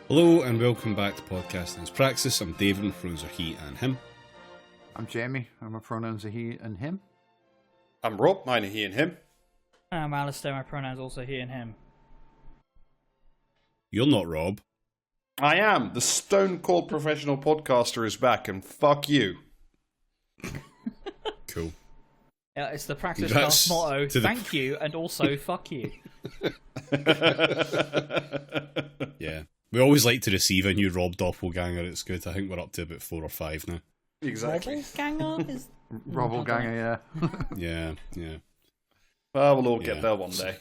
Hello and welcome back to Podcasting's Praxis. I'm David, my pronouns are he and him. I'm Jamie, and my pronouns are he and him. I'm Rob, mine are he and him. I'm Alistair, my pronouns also he and him. You're not Rob. I am. The stone cold professional podcaster is back, and fuck you. Cool. Yeah, it's the Praxis Cast motto, thank you, and also fuck you. Yeah. We always like to receive a new Rob doppelganger. It's good. I think we're up to about 4 or 5 now. Exactly. Doppelganger is... Robbleganger, Yeah, yeah. Well, we'll all get there one day.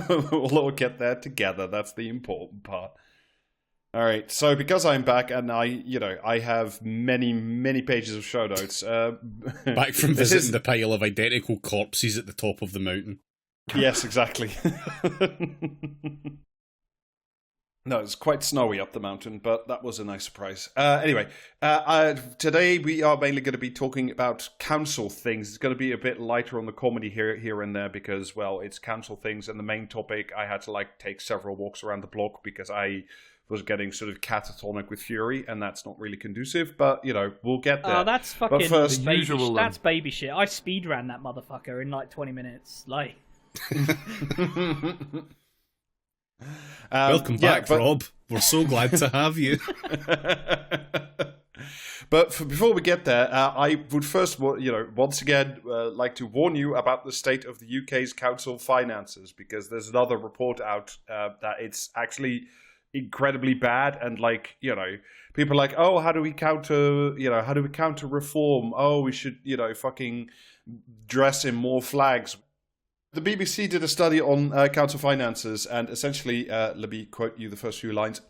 We'll all get there together. That's the important part. All right. So because I'm back and I have many pages of show notes. Back from visiting the pile of identical corpses at the top of the mountain. Yes, exactly. No, it's quite snowy up the mountain, but that was a nice surprise. Anyway, today we are mainly going to be talking about council things. It's going to be a bit lighter on the comedy here and there because, well, it's council things, and the main topic I had to take several walks around the block because I was getting sort of catatonic with fury, and that's not really conducive. But we'll get there. Oh, that's fucking but first, that's baby shit. I speed ran that motherfucker in 20 minutes. Welcome back, Rob. We're so glad to have you. But before we get there, I would first, once again, like to warn you about the state of the UK's council finances, because there's another report out that it's actually incredibly bad, and people are like, oh, how do we counter reform? Oh, we should, fucking dress in more flags. The BBC did a study on council finances, and essentially, let me quote you the first few lines.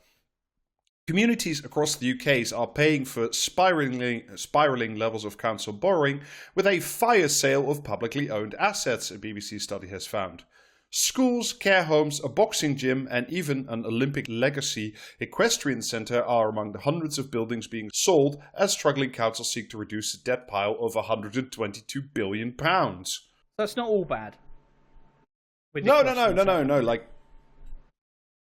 Communities across the UK are paying for spiralling levels of council borrowing with a fire sale of publicly owned assets, a BBC study has found. Schools, care homes, a boxing gym, and even an Olympic legacy equestrian centre are among the hundreds of buildings being sold as struggling councils seek to reduce the debt pile of £122 billion. That's not all bad. No.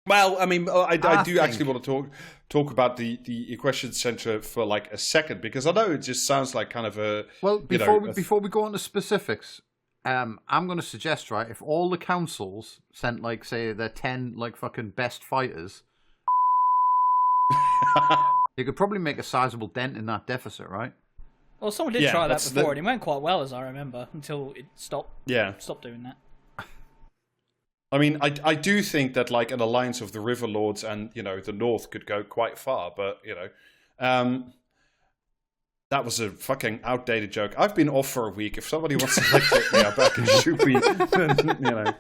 Well, I mean, I do actually want to talk about the equestrian centre for a second, because I know it just sounds like kind of a... Well, before we go on to specifics, I'm going to suggest, right, if all the councils sent, say, their 10, fucking best fighters, you could probably make a sizable dent in that deficit, right? Well, someone did try that before, and it went quite well, as I remember, until it stopped. Yeah. Stopped doing that. I mean, I do think that an alliance of the River Lords and the North could go quite far, but that was a fucking outdated joke. I've been off for a week. If somebody wants to take me out back and shoot me, then.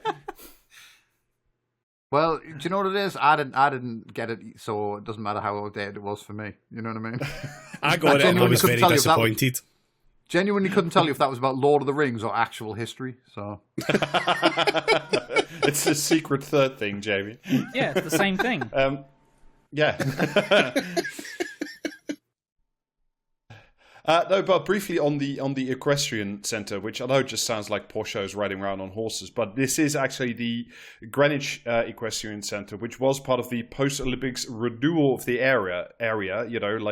Well, do you know what it is? I didn't get it, so it doesn't matter how outdated it was for me. You know what I mean? I got it, and I was very disappointed. Genuinely couldn't tell you if that was about Lord of the Rings or actual history, so... It's the secret third thing, Jamie. Yeah, it's the same thing. Yeah. No, but briefly on the equestrian centre, which I know just sounds like Porschos riding around on horses, but this is actually the Greenwich Equestrian Centre, which was part of the post-Olympics renewal of the area.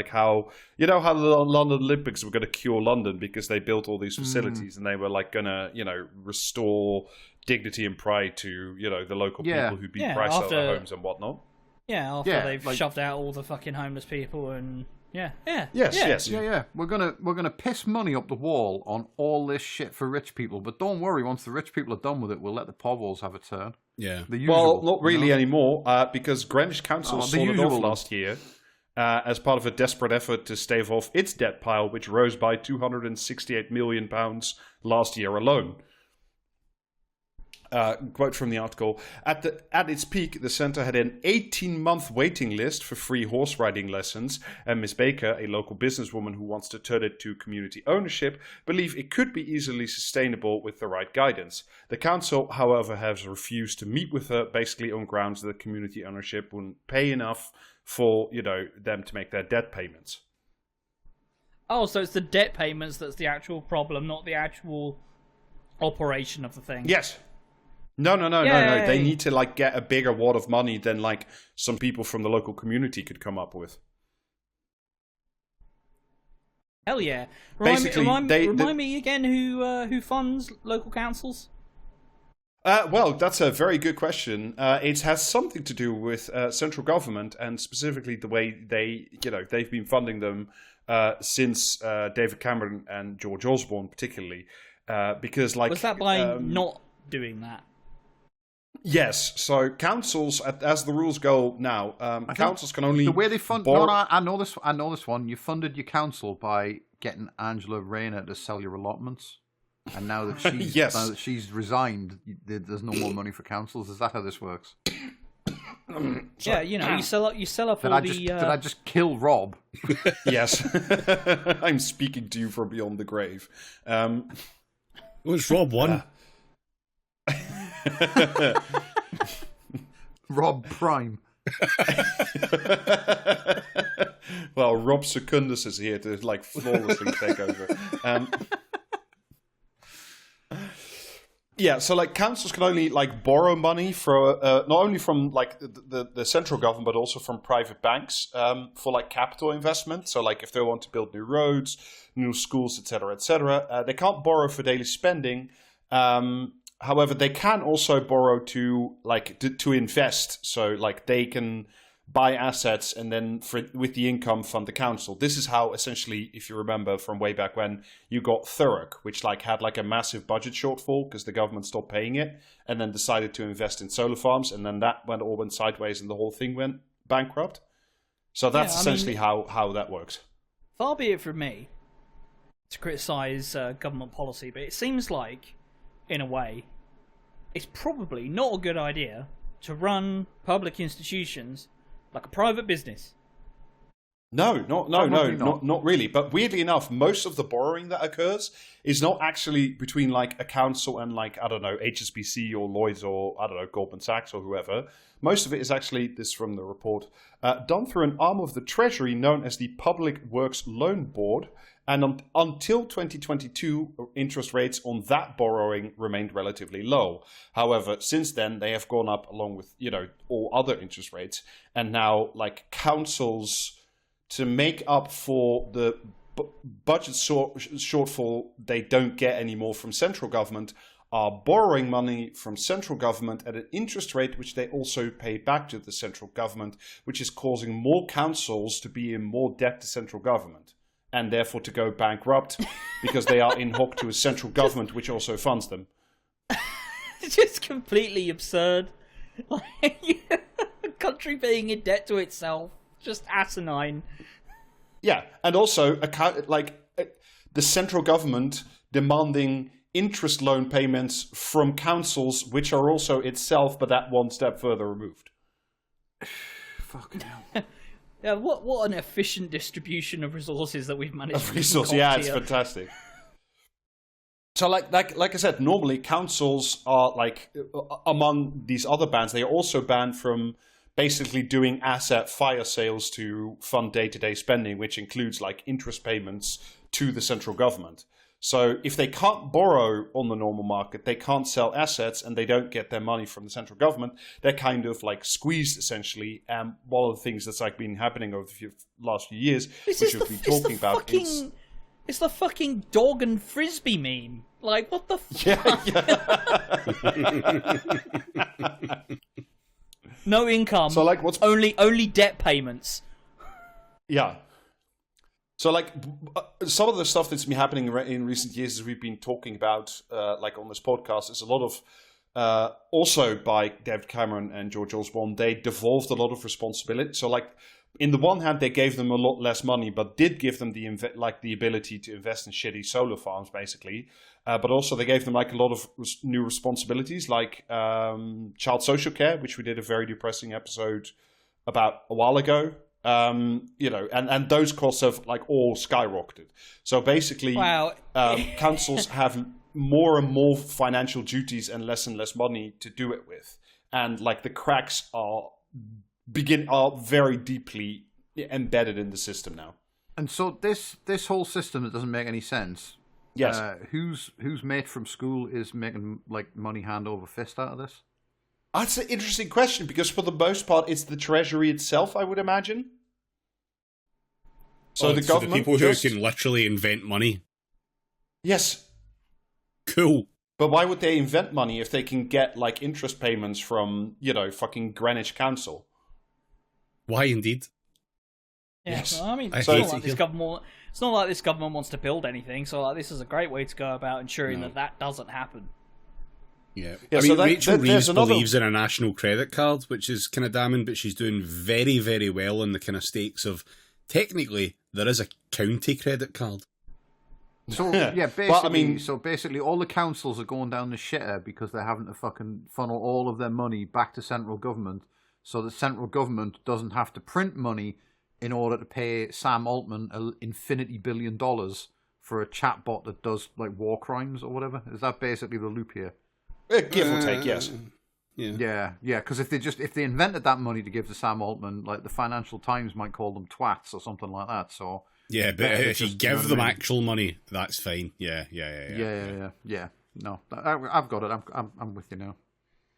How the London Olympics were going to cure London because they built all these facilities and they were going to restore dignity and pride to the local people who beat price out their homes and whatnot. Yeah, after they've shoved out all the fucking homeless people and. Yes. Yeah. We're gonna piss money up the wall on all this shit for rich people, but don't worry. Once the rich people are done with it, we'll let the povos have a turn. Yeah. Well, not really anymore, because Greenwich Council sorted off last year as part of a desperate effort to stave off its debt pile, which rose by £268 million last year alone. Quote from the article, at its peak, the centre had an 18-month waiting list for free horse riding lessons, and Miss Baker, a local businesswoman who wants to turn it to community ownership, believe it could be easily sustainable with the right guidance. The council, however, has refused to meet with her, basically on grounds that community ownership wouldn't pay enough for, them to make their debt payments. Oh, so it's the debt payments that's the actual problem, not the actual operation of the thing. Yes. No. They need to like get a bigger wad of money than like some people from the local community could come up with. Hell yeah! Basically, remind me again who funds local councils? Well, that's a very good question. It has something to do with central government and specifically the way they've been funding them since David Cameron and George Osborne, particularly. Because like was that by not doing that? Yes. So councils, as the rules go now, councils can only the way they fund. I know this. I know this one. You funded your council by getting Angela Rayner to sell your allotments, and now that she's now that she's resigned, there's no more money for councils. Is that how this works? Yeah, you sell up all the. Did I just kill Rob? Yes, I'm speaking to you from beyond the grave. Was Rob one? Rob Prime. Well, Rob Secundus is here to like flawlessly take over. Yeah, so like councils can only like borrow money for not only from like the central government but also from private banks for like capital investment. So like if they want to build new roads, new schools, etc., they can't borrow for daily spending. However, they can also borrow to invest. So like they can buy assets and then with the income fund the council. This is how essentially, if you remember from way back when, you got Thurrock, which like had like a massive budget shortfall because the government stopped paying it and then decided to invest in solar farms, and then that went sideways and the whole thing went bankrupt. So that's essentially how that works. Far be it from me to criticise government policy, but it seems like, in a way, it's probably not a good idea to run public institutions like a private business. No, not really. But weirdly enough, most of the borrowing that occurs is not actually between like a council and like, I don't know, HSBC or Lloyds or, I don't know, Goldman Sachs or whoever. Most of it is actually, this from the report, done through an arm of the Treasury known as the Public Works Loan Board. And until 2022, interest rates on that borrowing remained relatively low. However, since then, they have gone up along with, all other interest rates. And now, like, councils, to make up for the budget shortfall they don't get anymore from central government, are borrowing money from central government at an interest rate which they also pay back to the central government, which is causing more councils to be in more debt to central government, and therefore to go bankrupt because they are in hock to a central government which also funds them. It's just completely absurd. Like, a country being in debt to itself. Just asinine. Yeah, and also the central government demanding interest loan payments from councils, which are also itself, but that one step further removed. Fucking hell. Yeah, what an efficient distribution of resources that we've managed to concoct yeah, it's here. fantastic. So like I said, normally councils are like, among these other bans, they are also banned from basically doing asset fire sales to fund day-to-day spending, which includes like interest payments to the central government. So if they can't borrow on the normal market, they can't sell assets, and they don't get their money from the central government, they're kind of like squeezed essentially. And one of the things that's like been happening over the last few years, which we've been talking about, it's the fucking dog and frisbee meme. Like, what the fuck? Yeah. No income. So like, what's only debt payments? Yeah. So like, some of the stuff that's been happening in recent years, as we've been talking about, like on this podcast, is a lot of also by David Cameron and George Osborne. They devolved a lot of responsibility. So like, in the one hand, they gave them a lot less money, but did give them the ability to invest in shitty solar farms, basically. But also they gave them like a lot of new responsibilities, like child social care, which we did a very depressing episode about a while ago. And those costs have like all skyrocketed. So basically, wow. Councils have more and more financial duties and less money to do it with, and like the cracks are very deeply embedded in the system now. And so this whole system that doesn't make any sense Yes. Whose mate from school is making like money hand over fist out of this? That's an interesting question, because for the most part, it's the Treasury itself, I would imagine. So the government, the people who can literally invent money. Yes. Cool. But why would they invent money if they can get like interest payments from, fucking Greenwich Council? Why indeed? Yeah, Yes. well, I mean, It's not like this government wants to build anything. So like, this is a great way to go about ensuring that doesn't happen. Yeah. Yeah, I so mean, Rachel Reeves another... believes in a national credit card, which is kind of damning, but she's doing very, very well in the kind of stakes of, technically, there is a county credit card. So yeah, basically, basically, all the councils are going down the shitter because they're having to fucking funnel all of their money back to central government, so the central government doesn't have to print money in order to pay Sam Altman an infinity $1 billion for a chatbot that does like war crimes or whatever. Is that basically the loop here? Give or take, yes. Yeah. Because if they invented that money to give to Sam Altman, like the Financial Times might call them twats or something like that. So yeah, but if you give them actual money, that's fine. Yeah. No, I've got it. I'm with you now.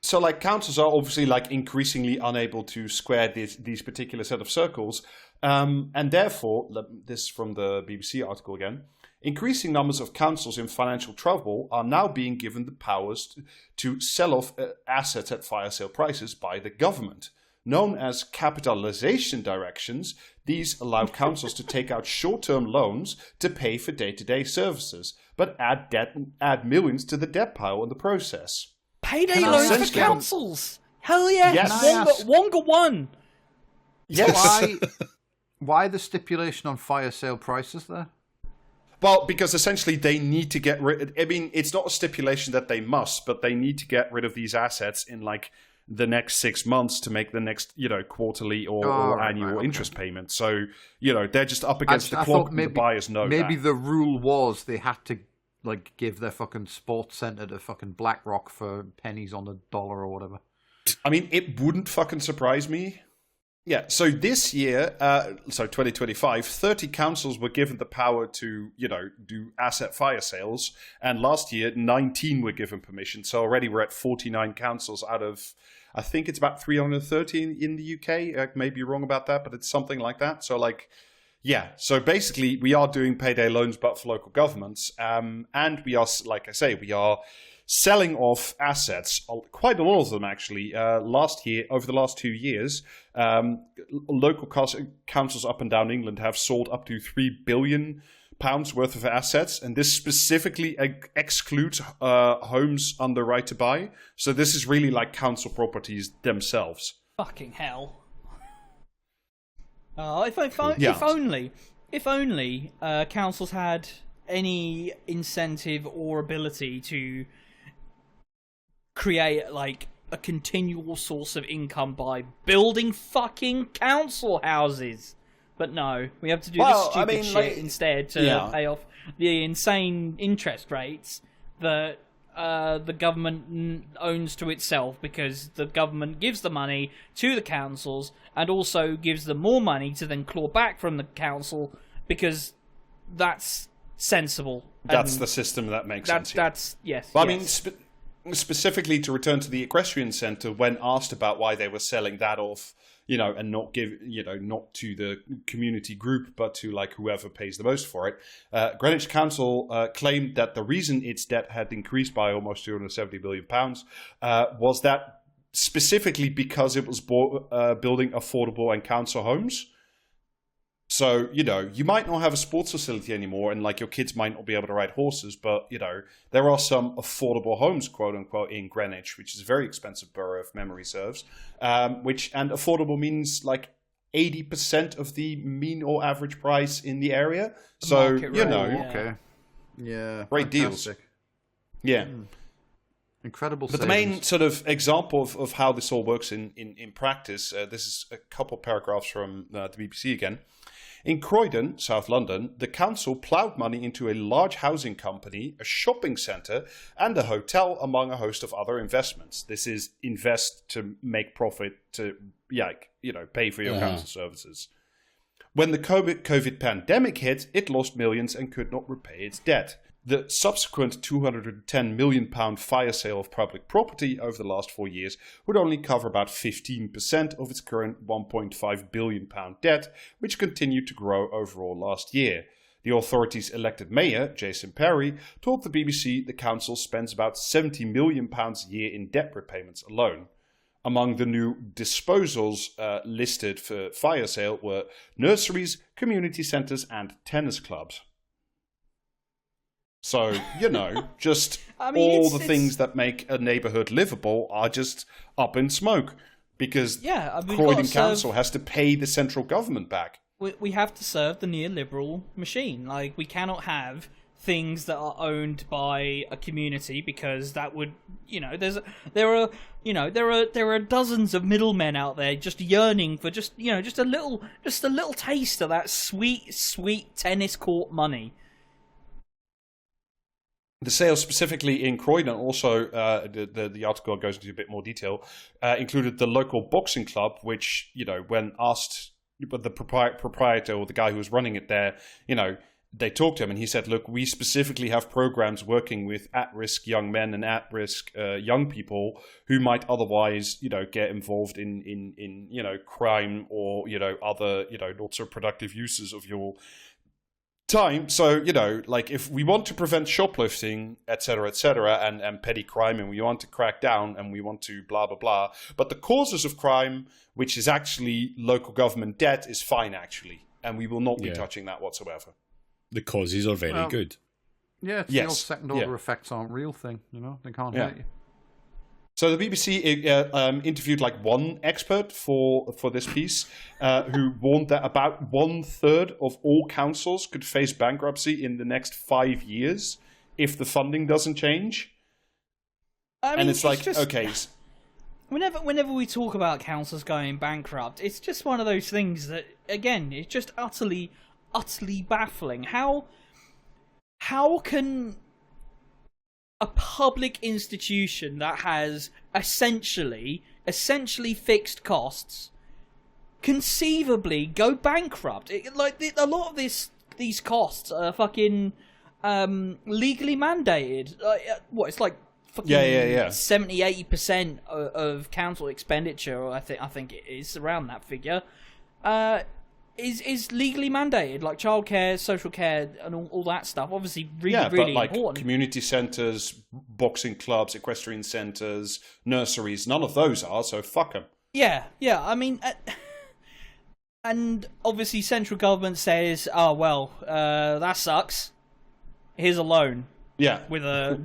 So, like, councils are obviously like increasingly unable to square these particular set of circles, and therefore, this is from the BBC article again. Increasing numbers of councils in financial trouble are now being given the powers to sell off assets at fire sale prices by the government. Known as capitalization directions, these allow councils to take out short-term loans to pay for day-to-day services, but add millions to the debt pile in the process. Payday loans for councils! Hell yeah! Yes. Wonga one! Yes. Why the stipulation on fire sale prices there? Well, because essentially they need to get rid... I mean, it's not a stipulation that they must, but they need to get rid of these assets in, like, the next 6 months to make the next, quarterly or annual interest payment. So, they're just up against the clock, and the buyers know maybe that. The rule was they had to, like, give their fucking sports centre to fucking BlackRock for pennies on the dollar or whatever. I mean, it wouldn't fucking surprise me. Yeah, so this year, 2025, 30 councils were given the power to, do asset fire sales. And last year, 19 were given permission. So already we're at 49 councils out of, I think it's about 330 in the UK. I may be wrong about that, but it's something like that. So so basically we are doing payday loans, but for local governments. And we are, like I say, we are selling off assets, quite a lot of them actually. Last year, over the last 2 years, local councils up and down England have sold up to £3 billion worth of assets, and this specifically excludes homes under right to buy. So this is really like council properties themselves. Fucking hell! If only councils had any incentive or ability to create like a continual source of income by building fucking council houses. But no, we have to do this stupid shit instead to pay off the insane interest rates that the government owns to itself, because the government gives the money to the councils and also gives them more money to then claw back from the council, because that's sensible. That's the system that makes sense. That's yes. Well, yes. I mean, specifically to return to the equestrian centre, when asked about why they were selling that off, and not not to the community group, but to like whoever pays the most for it, Greenwich Council claimed that the reason its debt had increased by almost £270 billion was that specifically because it was building affordable and council homes. So, you might not have a sports facility anymore, and like your kids might not be able to ride horses, but, there are some affordable homes, quote unquote, in Greenwich, which is a very expensive borough if memory serves, and affordable means like 80% of the mean or average price in the area. So, okay. Yeah. Great deals. Yeah. Incredible. But the main sort of example of how this all works in practice, this is a couple paragraphs from the BBC again. In Croydon, South London, the council ploughed money into a large housing company, a shopping centre, and a hotel, among a host of other investments. This is invest to make profit to, pay for your council services. When the COVID pandemic hit, it lost millions and could not repay its debt. The subsequent £210 million fire sale of public property over the last 4 years would only cover about 15% of its current £1.5 billion debt, which continued to grow overall last year. The authority's elected mayor, Jason Perry, told the BBC the council spends about £70 million a year in debt repayments alone. Among the new disposals listed for fire sale were nurseries, community centres and tennis clubs. So, just all the things that make a neighbourhood livable are just up in smoke. Because Croydon Council has to pay the central government back. We have to serve the neoliberal machine. Like, we cannot have things that are owned by a community, because that would, there are dozens of middlemen out there just yearning for just a little taste of that sweet tennis court money. The sale specifically in Croydon, also the article goes into a bit more detail, included the local boxing club, which, when asked, but the proprietor or the guy who was running it there, they talked to him and he said, look, we specifically have programs working with at-risk young men and at-risk young people who might otherwise, get involved in crime or, other, not so productive uses of your time. So, if we want to prevent shoplifting, etc., and petty crime, and we want to crack down, and we want to blah, blah, blah, but the causes of crime, which is actually local government debt, is fine, actually, and we will not be touching that whatsoever. The causes are very good. Yeah, it's the old second-order effects aren't real thing, they can't hurt you. So the BBC interviewed one expert for this piece who warned that about 1/3 of all councils could face bankruptcy in the next 5 years if the funding doesn't change. And it's okay. Whenever we talk about councils going bankrupt, it's just one of those things that, again, it's just utterly baffling. How can a public institution that has essentially fixed costs conceivably go bankrupt? A lot of these costs are fucking legally mandated. It's like fucking 70-80% of council expenditure, or I think it is around that figure, is legally mandated, like childcare, social care, and all that stuff. Obviously, really important. Community centres, boxing clubs, equestrian centres, nurseries, none of those are, so fuck them. Yeah, I mean, and obviously central government says, that sucks. Here's a loan. Yeah. With a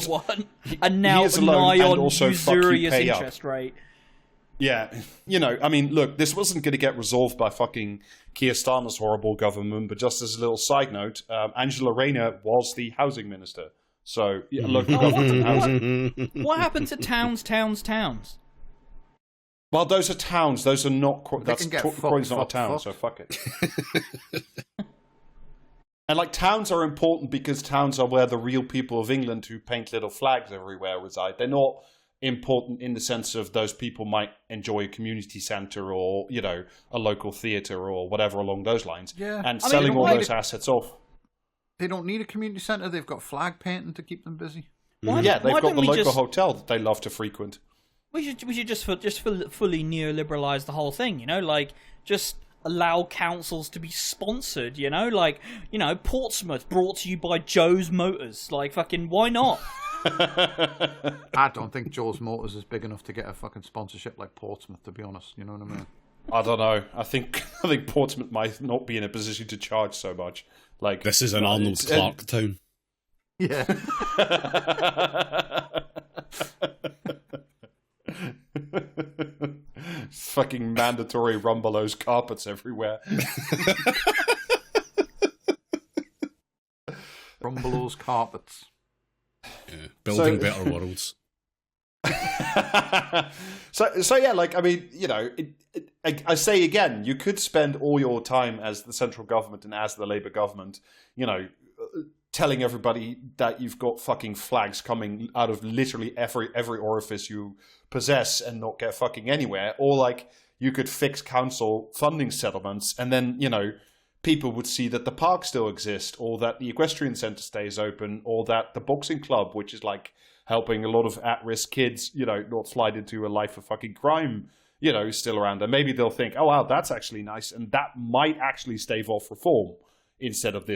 what? And now a nigh on usurious interest rate. Yeah, look, this wasn't going to get resolved by fucking Keir Starmer's horrible government, but just as a little side note, Angela Rayner was the housing minister. So, local government and housing. What happened to towns? Well, those are towns. Those are not... Croydon's not a town, so fuck it. And, towns are important because towns are where the real people of England who paint little flags everywhere reside. They're not important in the sense of those people might enjoy a community centre or, a local theatre or whatever along those lines. Yeah. And selling all those assets off. They don't need a community centre. They've got flag painting to keep them busy. They've got the local hotel that they love to frequent. We should just fully neoliberalise the whole thing, just allow councils to be sponsored, Portsmouth brought to you by Joe's Motors. Fucking, why not? I don't think Joe's Motors is big enough to get a fucking sponsorship like Portsmouth, to be honest. You know what I mean? I don't know. I think Portsmouth might not be in a position to charge so much. This is an Arnolds Clark town. Yeah. Fucking mandatory Rumbelows carpets everywhere. Rumbelows carpets. Yeah, building better worlds. So yeah, I say again, you could spend all your time as the central government and as the Labour government, telling everybody that you've got fucking flags coming out of literally every orifice you possess and not get fucking anywhere, or you could fix council funding settlements and then people would see that the park still exists, or that the equestrian centre stays open, or that the boxing club, which is like helping a lot of at-risk kids, not slide into a life of fucking crime, is still around. And maybe they'll think, oh wow, that's actually nice, and that might actually stave off reform instead of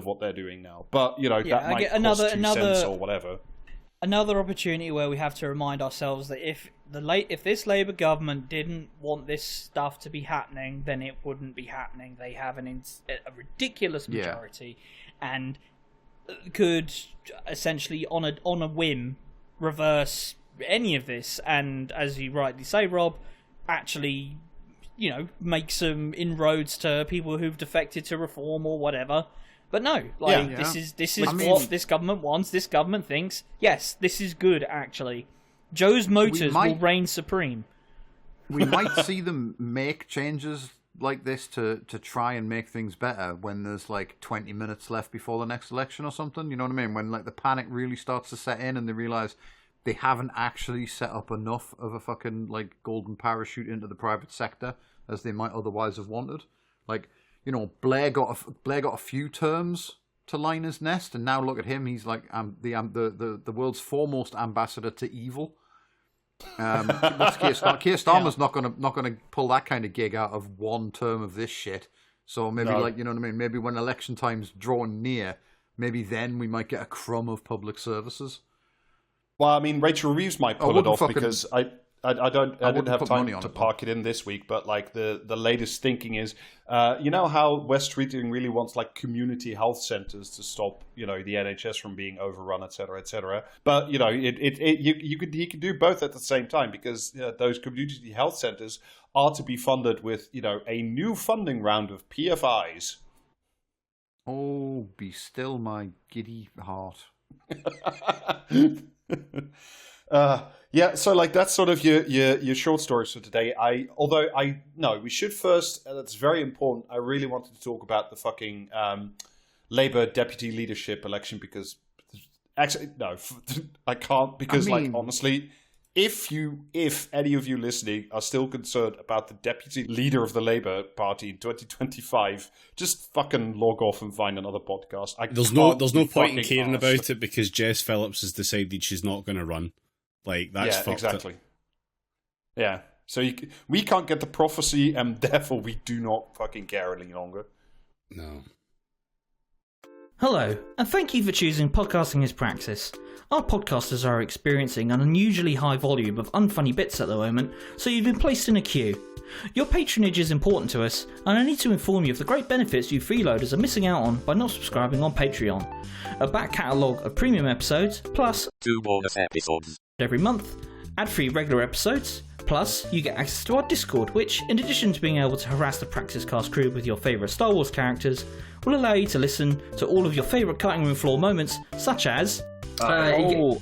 what they're doing now. But that might cost 2 cents or whatever. Another opportunity where we have to remind ourselves that if this Labour government didn't want this stuff to be happening, then it wouldn't be happening. They have a ridiculous majority, and could essentially on a whim reverse any of this. And as you rightly say, Rob, actually, make some inroads to people who've defected to reform or whatever. But no, this is what this government wants. This government thinks, yes, this is good, actually. Joe's Motors will reign supreme. We might see them make changes like this to try and make things better when there's 20 minutes left before the next election or something. You know what I mean? When the panic really starts to set in and they realise they haven't actually set up enough of a fucking golden parachute into the private sector as they might otherwise have wanted. Blair got a few terms to line his nest, and now look at him. He's the world's foremost ambassador to evil. That's Keir Starmer's not gonna pull that kind of gig out of one term of this shit. So maybe you know what I mean. Maybe when election time's drawing near, maybe then we might get a crumb of public services. Well, I mean, Rachel Reeves might pull it off because I didn't have time to park it in this week, but the latest thinking is, how West Streeting really wants community health centers to stop, the NHS from being overrun, et cetera, et cetera. But he could do both at the same time, because those community health centers are to be funded with a new funding round of PFIs. Oh, be still my giddy heart. So that's sort of your short stories for today. We should first, that's very important, I really wanted to talk about the fucking Labour deputy leadership election, because actually, no, I can't, because honestly, if any of you listening are still concerned about the deputy leader of the Labour Party in 2025, just fucking log off and find another podcast. There's no point in caring about it, because Jess Phillips has decided she's not going to run. That's fucked exactly. Up. Yeah, so we can't get the prophecy, and therefore we do not fucking care any longer. No. Hello, and thank you for choosing Podcasting as Praxis. Our podcasters are experiencing an unusually high volume of unfunny bits at the moment, so you've been placed in a queue. Your patronage is important to us, and I need to inform you of the great benefits you freeloaders are missing out on by not subscribing on Patreon. A back catalogue of premium episodes, plus 2 bonus episodes every month, ad-free regular episodes, plus you get access to our Discord, which, in addition to being able to harass the Praxis Cast crew with your favourite Star Wars characters, will allow you to listen to all of your favourite cutting room floor moments, such as... and...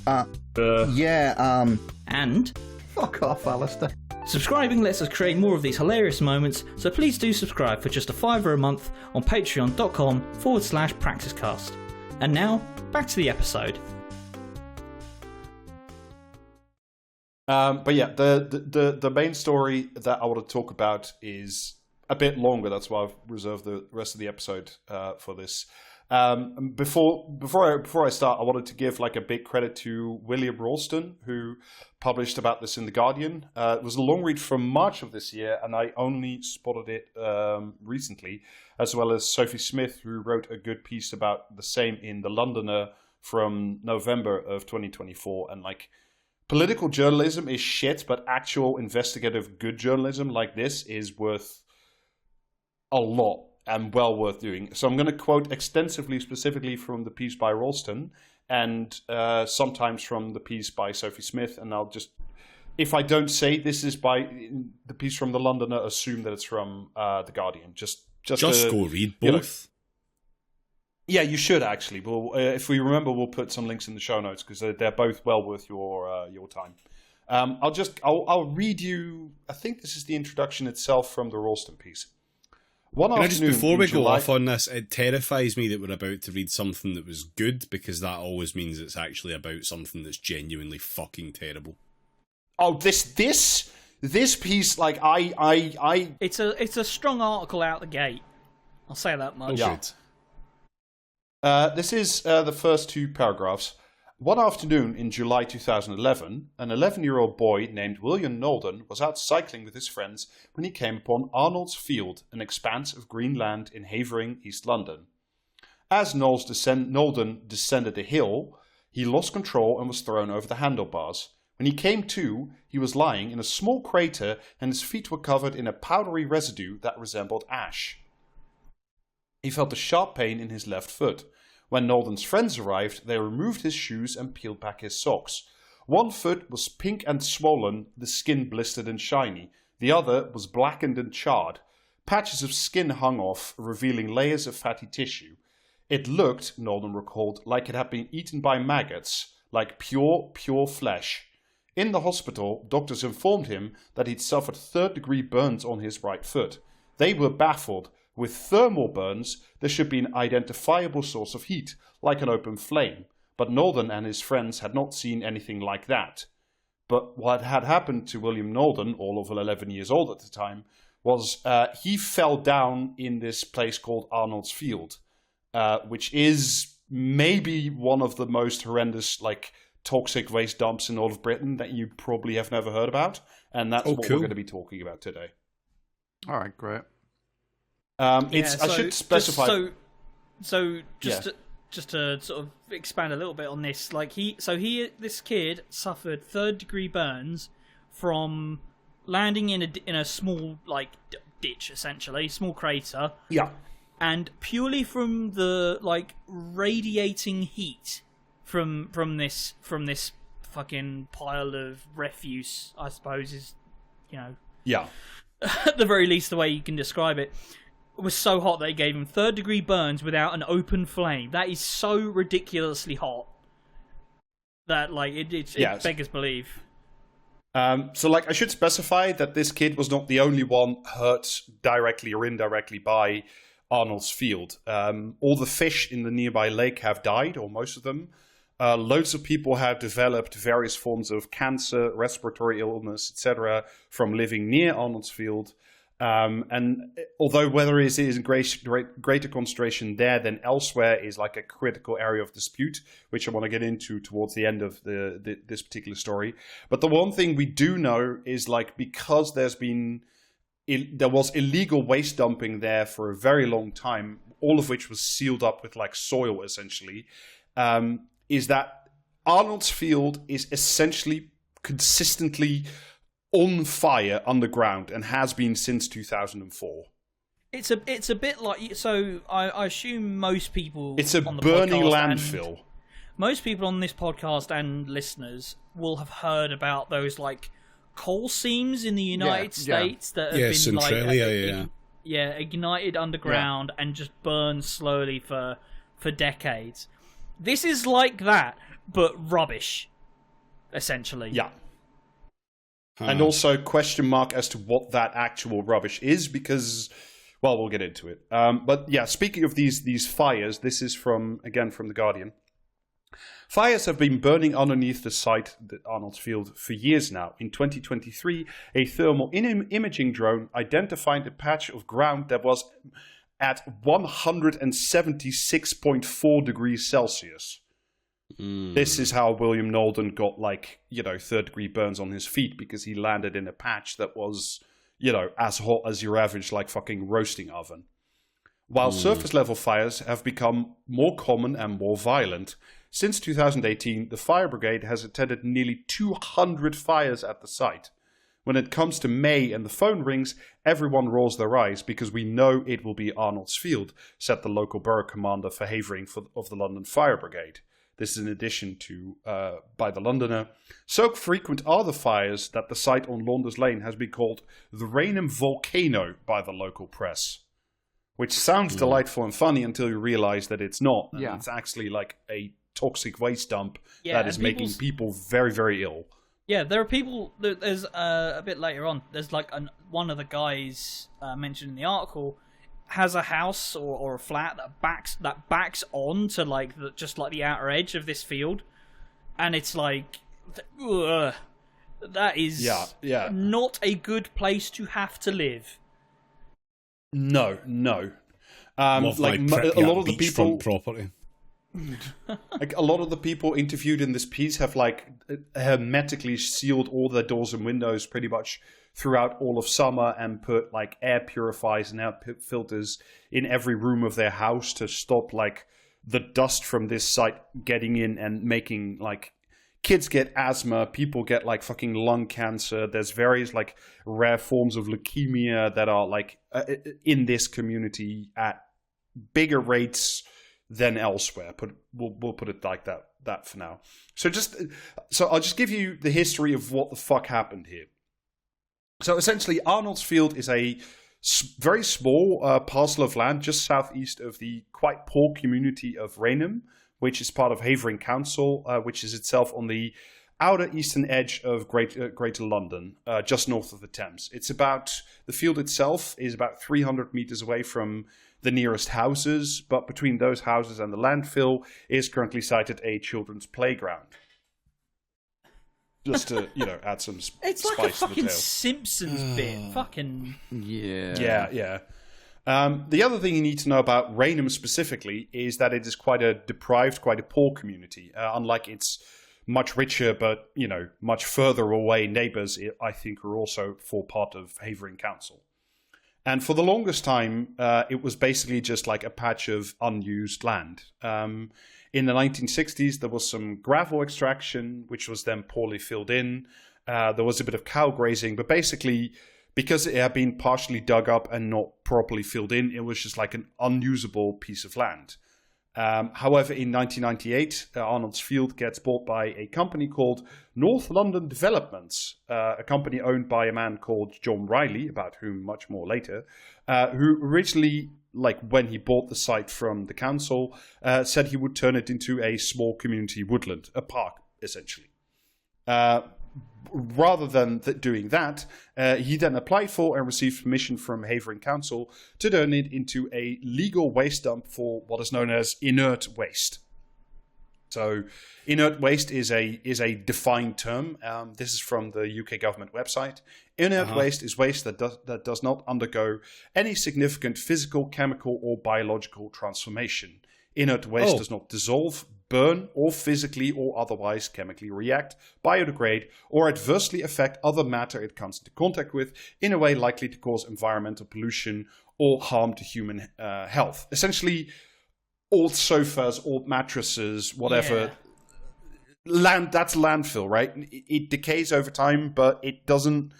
Fuck off, Alistair. Subscribing lets us create more of these hilarious moments, so please do subscribe for just $5 a month on patreon.com/praxiscast. And now, back to the episode. But yeah, the main story that I want to talk about is a bit longer. That's why I've reserved the rest of the episode for this. Before I start, I wanted to give a big credit to William Ralston, who published about this in The Guardian. It was a long read from March of this year, and I only spotted it recently, as well as Sophie Smith, who wrote a good piece about the same in The Londoner from November of 2024. And political journalism is shit, but actual investigative good journalism like this is worth a lot and well worth doing. So I'm going to quote extensively, specifically from the piece by Ralston, and sometimes from the piece by Sophie Smith. And I'll just, if I don't say this is by the piece from The Londoner, assume that it's from The Guardian. Just go read both. Yeah, you should actually. Well, if we remember, we'll put some links in the show notes, because they're both well worth your time. I'll read you. I think this is the introduction itself from the Ralston piece. Before we go off on this, it terrifies me that we're about to read something that was good, because that always means it's actually about something that's genuinely fucking terrible. Oh, this piece, It's a strong article out the gate. I'll say that much. Yeah. This is the first two paragraphs. One afternoon in July 2011, an 11-year-old boy named William Nolden was out cycling with his friends when he came upon Arnolds Field, an expanse of green land in Havering, East London. As Nolden descended the hill, he lost control and was thrown over the handlebars. When he came to, he was lying in a small crater and his feet were covered in a powdery residue that resembled ash. He felt a sharp pain in his left foot. When Nolden's friends arrived, they removed his shoes and peeled back his socks. One foot was pink and swollen, the skin blistered and shiny. The other was blackened and charred. Patches of skin hung off, revealing layers of fatty tissue. It looked, Nolden recalled, like it had been eaten by maggots, like pure flesh. In the hospital, doctors informed him that he'd suffered third-degree burns on his right foot. They were baffled. With thermal burns, there should be an identifiable source of heat, like an open flame. But Nolden and his friends had not seen anything like that. But what had happened to William Nolden, all of 11 years old at the time, was he fell down in this place called Arnolds Field, which is maybe one of the most horrendous, toxic waste dumps in all of Britain that you probably have never heard about. And that's what we're going to be talking about today. All right, great. I should specify. Just to sort of expand a little bit on this, this kid suffered third-degree burns from landing in a small ditch, essentially, small crater. Yeah. And purely from the radiating heat from this fucking pile of refuse, I suppose is, Yeah. at the very least the way you can describe it. It was so hot that it gave him third-degree burns without an open flame. That is so ridiculously hot that it beggars belief. I should specify that this kid was not the only one hurt directly or indirectly by Arnold's Field. All the fish in the nearby lake have died, or most of them. Loads of people have developed various forms of cancer, respiratory illness, etc., from living near Arnold's Field. And although whether it is in greater concentration there than elsewhere is a critical area of dispute, which I want to get into towards the end of this particular story. But the one thing we do know is because there was illegal waste dumping there for a very long time, all of which was sealed up with soil essentially, is that Arnold's Field is essentially consistently on fire underground and has been since 2004. It's a bit like, so I assume most people it's a on the burning podcast landfill. Most people on this podcast and listeners will have heard about those coal seams in the United States that have been Centralia, ignited underground and just burned slowly for decades. This is like that, but rubbish, essentially. Yeah. And also question mark as to what that actual rubbish is, because, well, we'll get into it. But yeah, speaking of these fires, this is from The Guardian. Fires have been burning underneath the site, the Arnold's Field, for years now. In 2023, a thermal imaging drone identified a patch of ground that was at 176.4 degrees Celsius. This is how William Nolden got third-degree burns on his feet, because he landed in a patch that was, as hot as your average fucking roasting oven. While surface-level fires have become more common and more violent, since 2018, the fire brigade has attended nearly 200 fires at the site. When it comes to May and the phone rings, everyone rolls their eyes because we know it will be Arnold's Field, said the local borough commander for Havering of the London Fire Brigade. This is in addition to, by the Londoner. So frequent are the fires that the site on Launders Lane has been called the Rainham Volcano by the local press. Which sounds delightful and funny until you realize that it's not. And it's actually a toxic waste dump that is making people very, very ill. Yeah, there are people. There's a bit later on. There's one of the guys mentioned in the article has a house or a flat that backs on to the outer edge of this field, and it's that is not a good place to have to live. No. Love like my a lot of the people, property. like a lot of the people interviewed in this piece have like hermetically sealed all their doors and windows pretty much throughout all of summer, and put like air purifiers and air filters in every room of their house to stop like the dust from this site getting in and making like kids get asthma, people get like fucking lung cancer. There's various like rare forms of leukemia that are like in this community at bigger rates than elsewhere. We'll put it like that for now. So I'll just give you the history of what the fuck happened here. So essentially, Arnolds Field is a very small parcel of land just southeast of the quite poor community of Rainham, which is part of Havering Council, which is itself on the outer eastern edge of Greater London, just north of the Thames. The field itself is about 300 meters away from the nearest houses, but between those houses and the landfill is currently sited a children's playground. Just to, add some spice to the tale. It's like a fucking Simpsons bit. Fucking... Yeah. Yeah. The other thing you need to know about Rainham specifically is that it is quite a deprived, quite a poor community. Unlike its much richer but, much further away neighbours, I think are also for part of Havering Council. And for the longest time, it was basically just like a patch of unused land. In the 1960s, there was some gravel extraction, which was then poorly filled in. There was a bit of cow grazing, but basically, because it had been partially dug up and not properly filled in, it was just like an unusable piece of land. However, in 1998, Arnolds Field gets bought by a company called North London Developments, a company owned by a man called John Riley, about whom much more later, who originally, like when he bought the site from the council, said he would turn it into a small community woodland, a park, essentially. Rather than doing that, he then applied for and received permission from Havering Council to turn it into a legal waste dump for what is known as inert waste. So, inert waste is a defined term. This is from the UK government website. Inert waste is waste that does not undergo any significant physical, chemical, or biological transformation. Inert waste does not dissolve, burn, or physically or otherwise chemically react, biodegrade, or adversely affect other matter it comes into contact with in a way likely to cause environmental pollution or harm to human health. Essentially, old sofas, old mattresses, whatever. Yeah. That's landfill, right? It decays over time, but it doesn't,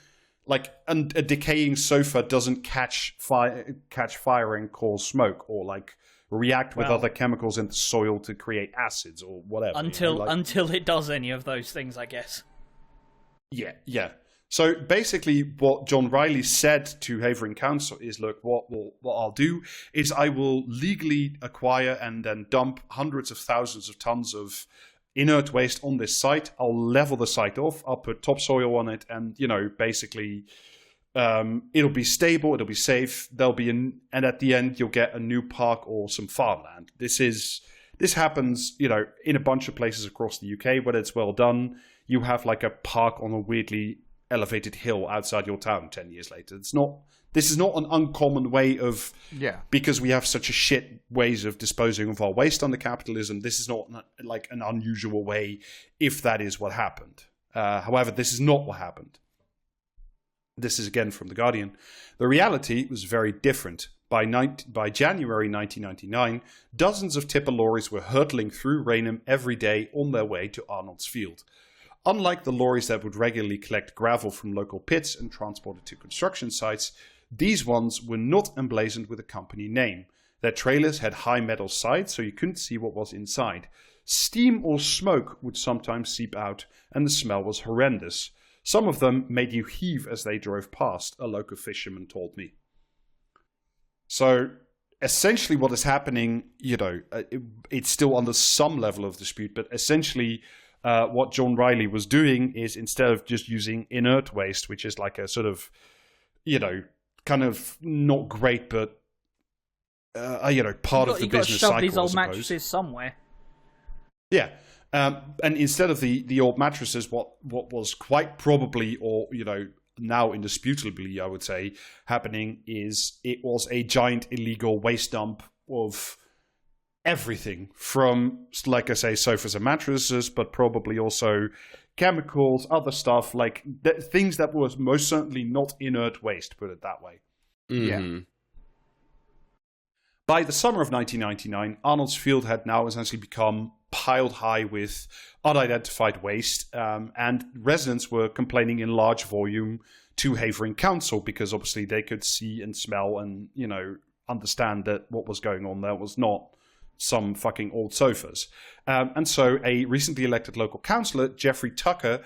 like, a decaying sofa doesn't catch fire and cause smoke, or like react with other chemicals in the soil to create acids or whatever. Until it does any of those things, I guess. Yeah. So basically what John Riley said to Havering Council is, look, what I'll do is I will legally acquire and then dump hundreds of thousands of tons of inert waste on this site. I'll level the site off. I'll put topsoil on it, and, basically it'll be stable, it'll be safe. And at the end, you'll get a new park or some farmland. This happens, in a bunch of places across the UK. When it's well done, you have like a park on a weirdly elevated hill outside your town 10 years later. This is not an uncommon way of, because we have such a shit ways of disposing of our waste under capitalism. This is not like an unusual way if that is what happened. However, this is not what happened. This is again from The Guardian. The reality was very different. By January 1999, dozens of tipper lorries were hurtling through Rainham every day on their way to Arnolds Field. Unlike the lorries that would regularly collect gravel from local pits and transport it to construction sites, these ones were not emblazoned with a company name. Their trailers had high metal sides, so you couldn't see what was inside. Steam or smoke would sometimes seep out, and the smell was horrendous. Some of them made you heave as they drove past, a local fisherman told me. So, essentially what is happening, it's still under some level of dispute, but essentially what John Riley was doing is, instead of just using inert waste, which is like a sort of, kind of not great, but, part of the business cycle, shove these old mattresses somewhere. Yeah. And instead of the old mattresses, what was quite probably, or, now indisputably, I would say, happening is it was a giant illegal waste dump of everything from, like I say, sofas and mattresses, but probably also chemicals, other stuff, like things that was most certainly not inert waste, put it that way. Mm-hmm. Yeah. By the summer of 1999, Arnolds Field had now essentially become piled high with unidentified waste, and residents were complaining in large volume to Havering Council because obviously they could see and smell and, you know, understand that what was going on there was not some fucking old sofas. And so a recently elected local councillor, Jeffrey Tucker,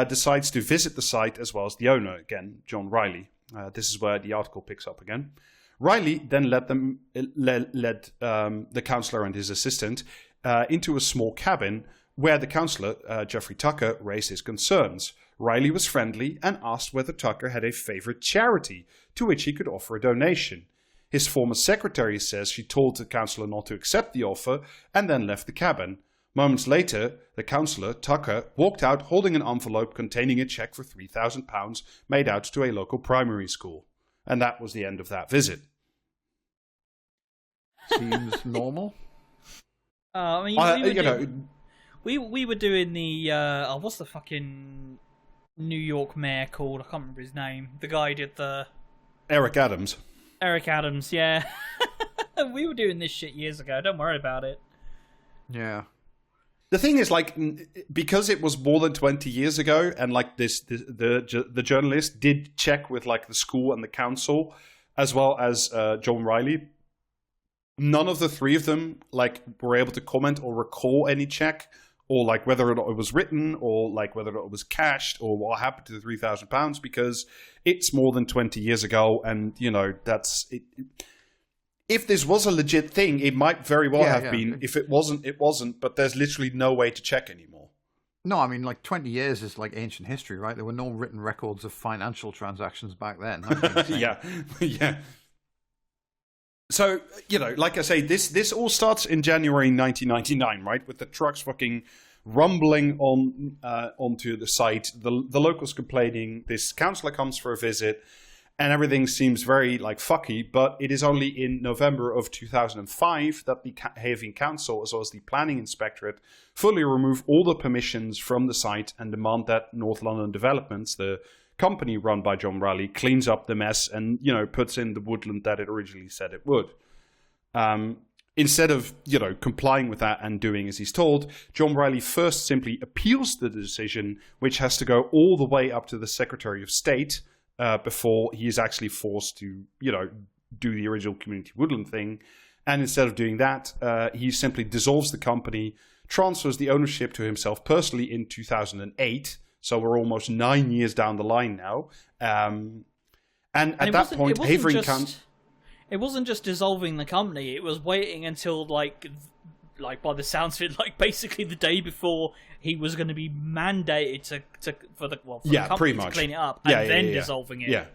decides to visit the site as well as the owner, again, John Riley. This is where the article picks up again. Riley then led the councillor and his assistant into a small cabin where the councillor, Jeffrey Tucker, raised his concerns. Riley was friendly and asked whether Tucker had a favourite charity to which he could offer a donation. His former secretary says she told the councillor not to accept the offer and then left the cabin. Moments later, the councillor, Tucker, walked out holding an envelope containing a cheque for £3,000 made out to a local primary school. And that was the end of that visit. Seems normal. I mean, we were doing the what's the fucking New York mayor called? I can't remember his name. The guy who did the Eric Adams. Eric Adams, yeah. We were doing this shit years ago. Don't worry about it. Yeah. The thing is, like, because it was more than 20 years ago, and like the journalist did check with like the school and the council, as well as John Riley. None of the three of them like were able to comment or recall any check, or like whether or not it was written, or like whether or not it was cashed, or what happened to the £3,000, because it's more than 20 years ago, and you know that's it. If this was a legit thing, it might very well have been. If it wasn't, it wasn't. But there's literally no way to check anymore. No, I mean, like 20 years is like ancient history, right? There were no written records of financial transactions back then. Yeah. So, you know, like I say, this all starts in January 1999, right? With the trucks fucking rumbling onto the site, the locals complaining, this councillor comes for a visit, and everything seems very, like, fucky, but it is only in November of 2005 that the Havering Council, as well as the Planning Inspectorate, fully remove all the permissions from the site and demand that North London Developments, the company run by John Riley, cleans up the mess and, you know, puts in the woodland that it originally said it would. Instead of, you know, complying with that and doing as he's told, John Riley first simply appeals the decision, which has to go all the way up to the Secretary of State before he is actually forced to, you know, do the original community woodland thing. And instead of doing that, he simply dissolves the company, transfers the ownership to himself personally in 2008. So we're almost 9 years down the line now. And at that point, Havering Council... It wasn't just dissolving the company. It was waiting until, like by the sounds of it, like basically the day before he was going to be mandated for the company to clean it up, and then dissolving it.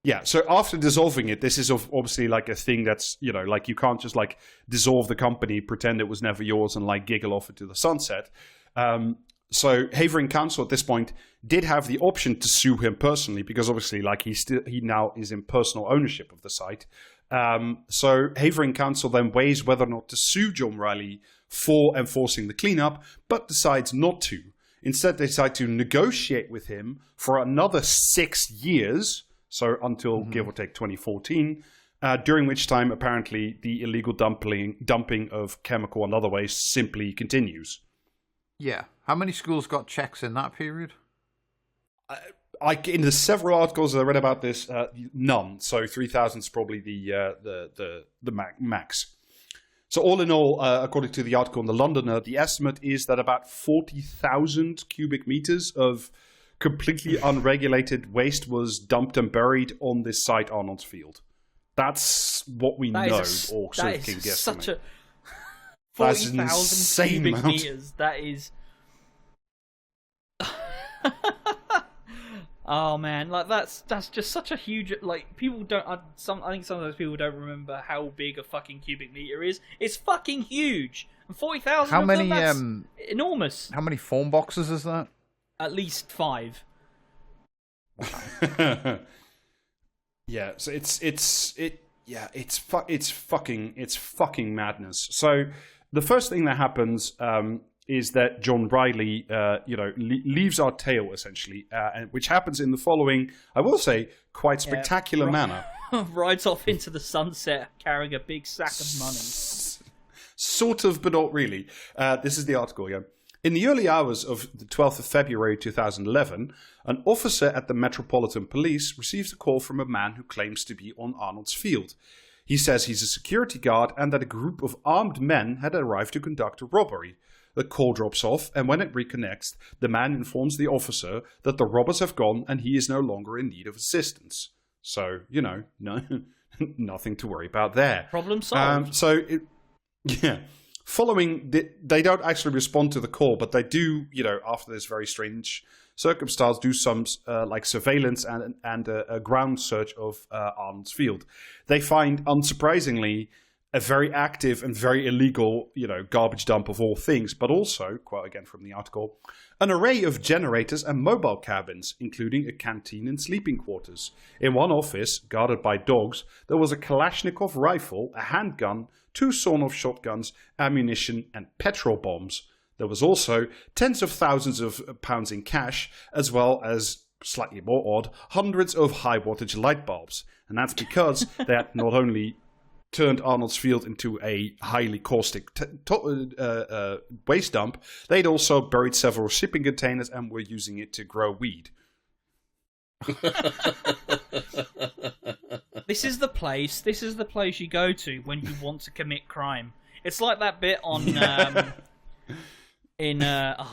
Yeah. So after dissolving it, this is obviously like a thing that's, you know, like you can't just like dissolve the company, pretend it was never yours, and like giggle off into the sunset. So Havering Council at this point did have the option to sue him personally, because obviously, like he now is in personal ownership of the site. So Havering Council then weighs whether or not to sue John Riley for enforcing the cleanup, but decides not to. Instead, they decide to negotiate with him for another 6 years, so until give or take 2014. During which time, apparently, the illegal dumping of chemical and other waste simply continues. Yeah. How many schools got checks in that period? In the several articles that I read about this, none. So 3,000 is probably the max. So all in all, according to the article in the Londoner, the estimate is that about 40,000 cubic meters of completely unregulated waste was dumped and buried on this site, Arnolds Field. That's what we know, or sort of can guess. Such a 40,000 cubic meters. That is. Oh man, like that's just such a huge, like, people don't. I think sometimes people don't remember how big a fucking cubic meter is. It's fucking huge, and 40,000. How many? That's enormous. How many phone boxes is that? At least 5. Yeah, so it's fucking madness. So the first thing that happens is that John Riley, leaves our tale essentially, which happens in the following, I will say, quite spectacular manner. Rides off into the sunset carrying a big sack of money. Sort of, but not really. This is the article again. In the early hours of the 12th of February 2011, an officer at the Metropolitan Police receives a call from a man who claims to be on Arnolds Field. He says he's a security guard and that a group of armed men had arrived to conduct a robbery. The call drops off, and when it reconnects, the man informs the officer that the robbers have gone and he is no longer in need of assistance. So, no, nothing to worry about there. Problem solved. Following, they don't actually respond to the call, but they do, after this very strange circumstance, do some surveillance and a ground search of Arnolds Field. They find, unsurprisingly, a very active and very illegal, garbage dump of all things, but also, quote again from the article, an array of generators and mobile cabins, including a canteen and sleeping quarters. In one office, guarded by dogs, there was a Kalashnikov rifle, a handgun, 2 sawn-off shotguns, ammunition, and petrol bombs. There was also tens of thousands of pounds in cash, as well as, slightly more odd, hundreds of high-wattage light bulbs. And that's because they had not only turned Arnolds Field into a highly caustic waste dump, they'd also buried several shipping containers and were using it to grow weed. This is the place you go to when you want to commit crime. It's like that bit on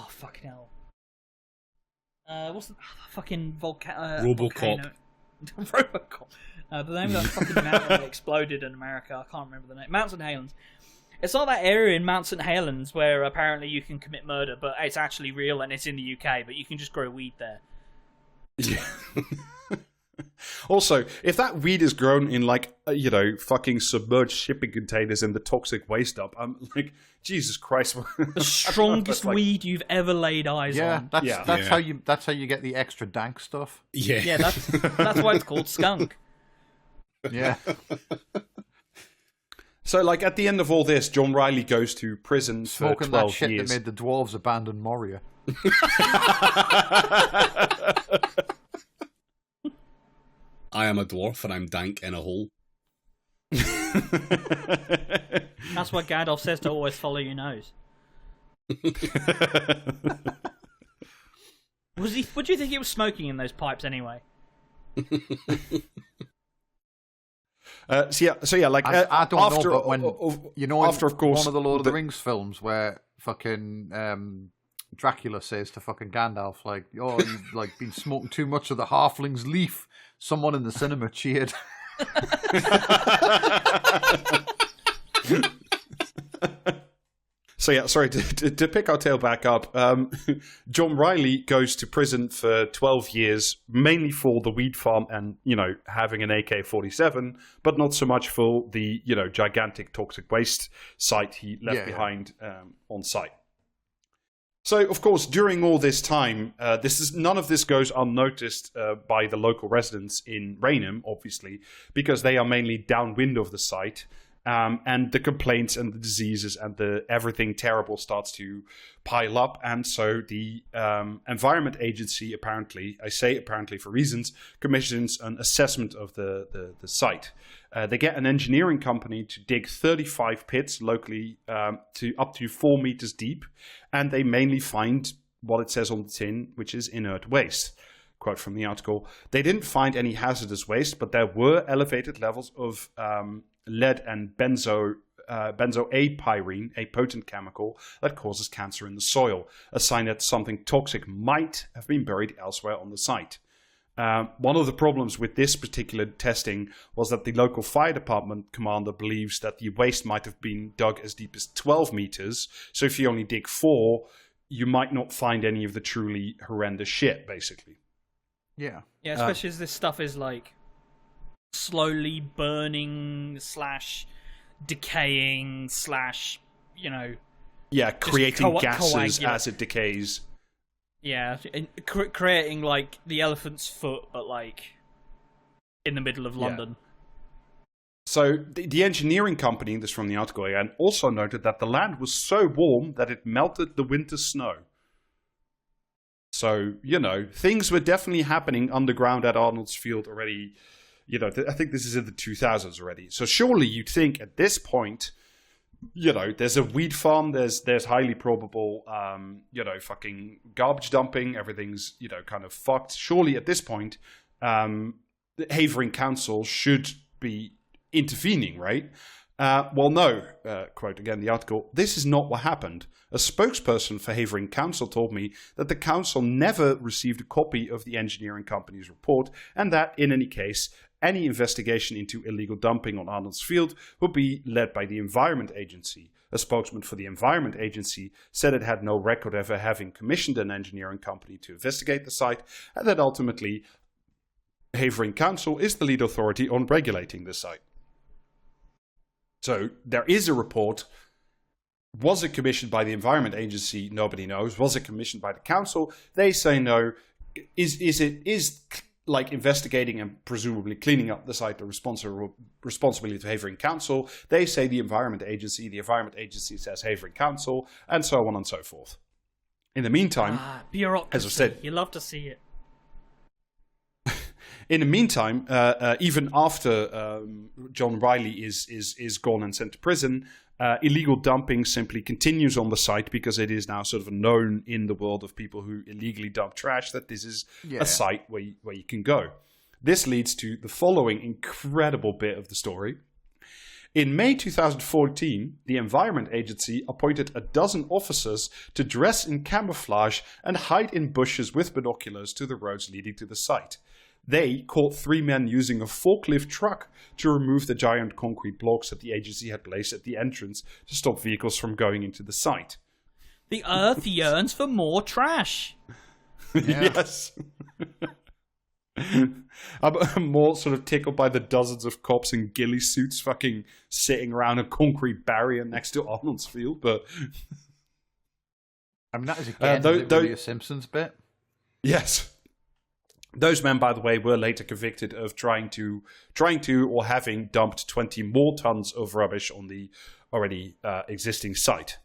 fucking hell. What's the fucking RoboCop. RoboCop. The name of that fucking mountain that exploded in America. I can't remember the name. Mount St. Helens. It's like that area in Mount St. Helens where apparently you can commit murder, but it's actually real and it's in the UK, but you can just grow weed there. Yeah. Also, if that weed is grown in fucking submerged shipping containers in the toxic waste dump, I'm like, Jesus Christ! The strongest weed you've ever laid eyes on. That's how you get the extra dank stuff. Yeah, that's why it's called skunk. Yeah. So, at the end of all this, John Riley goes to prison Smoking for 12 that shit years. that made the dwarves abandon Moria. I am a dwarf and I'm dank in a hole. That's what Gandalf says to always follow your nose. What do you think he was smoking in those pipes anyway? I don't after, know, but when after, of course, one of the Lord of the Rings films where fucking Dracula says to fucking Gandalf, you've been smoking too much of the halfling's leaf. Someone in the cinema cheered. So sorry, to pick our tail back up, John Riley goes to prison for 12 years, mainly for the weed farm and, having an AK-47, but not so much for the, gigantic toxic waste site he left behind on site. So, of course, during all this time, none of this goes unnoticed by the local residents in Raynham, obviously, because they are mainly downwind of the site. And the complaints and the diseases and the everything terrible starts to pile up. And so the Environment Agency, apparently, I say apparently for reasons, commissions an assessment of the site. They get an engineering company to dig 35 pits locally to up to 4 meters deep. And they mainly find what it says on the tin, which is inert waste. Quote from the article, they didn't find any hazardous waste, but there were elevated levels of lead and benzoapyrene, a potent chemical that causes cancer in the soil, a sign that something toxic might have been buried elsewhere on the site. One of the problems with this particular testing was that the local fire department commander believes that the waste might have been dug as deep as 12 meters, so if you only dig 4, you might not find any of the truly horrendous shit, basically. Yeah. Yeah, especially as this stuff is slowly burning / decaying / Yeah, creating gases coagulate. as it decays. Yeah, creating like the elephant's foot, but like in the middle of London. So the engineering company, this from the article again, also noted that the land was so warm that it melted the winter snow. So, things were definitely happening underground at Arnolds Field already. I think this is in the 2000s already. So surely you'd think at this point, there's a weed farm, there's highly probable, fucking garbage dumping, everything's, kind of fucked. Surely at this point, the Havering Council should be intervening, right? Well, no, quote again the article, this is not what happened. A spokesperson for Havering Council told me that the council never received a copy of the engineering company's report, and that, in any case, any investigation into illegal dumping on Arnolds Field would be led by the Environment Agency. A spokesman for the Environment Agency said it had no record ever having commissioned an engineering company to investigate the site, and that ultimately Havering Council is the lead authority on regulating the site. So there is a report. Was it commissioned by the Environment Agency? Nobody knows. Was it commissioned by the council? They say no. Is like investigating and presumably cleaning up the site the responsibility of Havering Council? They say the Environment Agency. The Environment Agency says Havering Council, and so on and so forth. In the meantime, bureaucracy. As I said, you love to see it. In the meantime, even after John Riley is gone and sent to prison, illegal dumping simply continues on the site because it is now sort of known in the world of people who illegally dump trash that this is a site where you can go. This leads to the following incredible bit of the story. In May 2014, the Environment Agency appointed 12 officers to dress in camouflage and hide in bushes with binoculars to the roads leading to the site. They caught 3 men using a forklift truck to remove the giant concrete blocks that the agency had placed at the entrance to stop vehicles from going into the site. The earth yearns for more trash. Yes. I'm more sort of tickled by the dozens of cops in ghillie suits fucking sitting around a concrete barrier next to Arnolds Field, but... I mean, that is again really a Simpsons bit. Yes. Those men, by the way, were later convicted of trying to or having dumped 20 more tons of rubbish on the already existing site.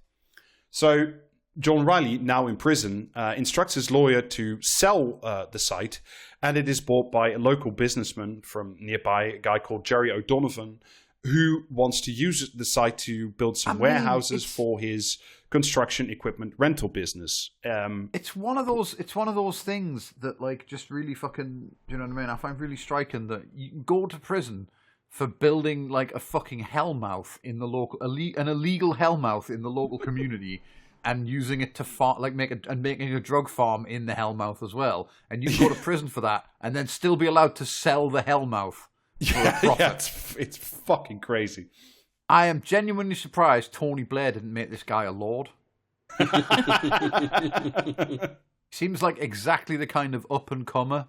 So John Riley, now in prison, instructs his lawyer to sell the site, and it is bought by a local businessman from nearby, a guy called Jerry O'Donovan, who wants to use the site to build some warehouses for his construction equipment rental business. It's one of those things that like just really fucking, you know what I mean? I find really striking that you can go to prison for building like a fucking hellmouth in the local, an illegal hellmouth in the local community, and using it to making a drug farm in the hellmouth as well. And you can go to prison for that, and then still be allowed to sell the hellmouth. Yeah, it's fucking crazy. I am genuinely surprised Tony Blair didn't make this guy a lord. Seems like exactly the kind of up-and-comer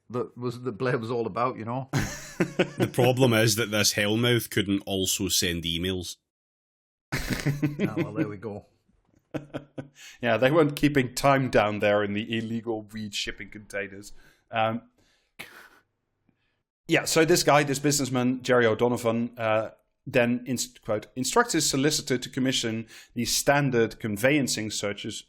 that Blair was all about, you know? The problem is that this hellmouth couldn't also send emails. Oh, well, there we go. Yeah, they weren't keeping time down there in the illegal weed shipping containers. Yeah, so this businessman, Jerry O'Donovan, then, instructs his solicitor to commission the standard conveyancing searches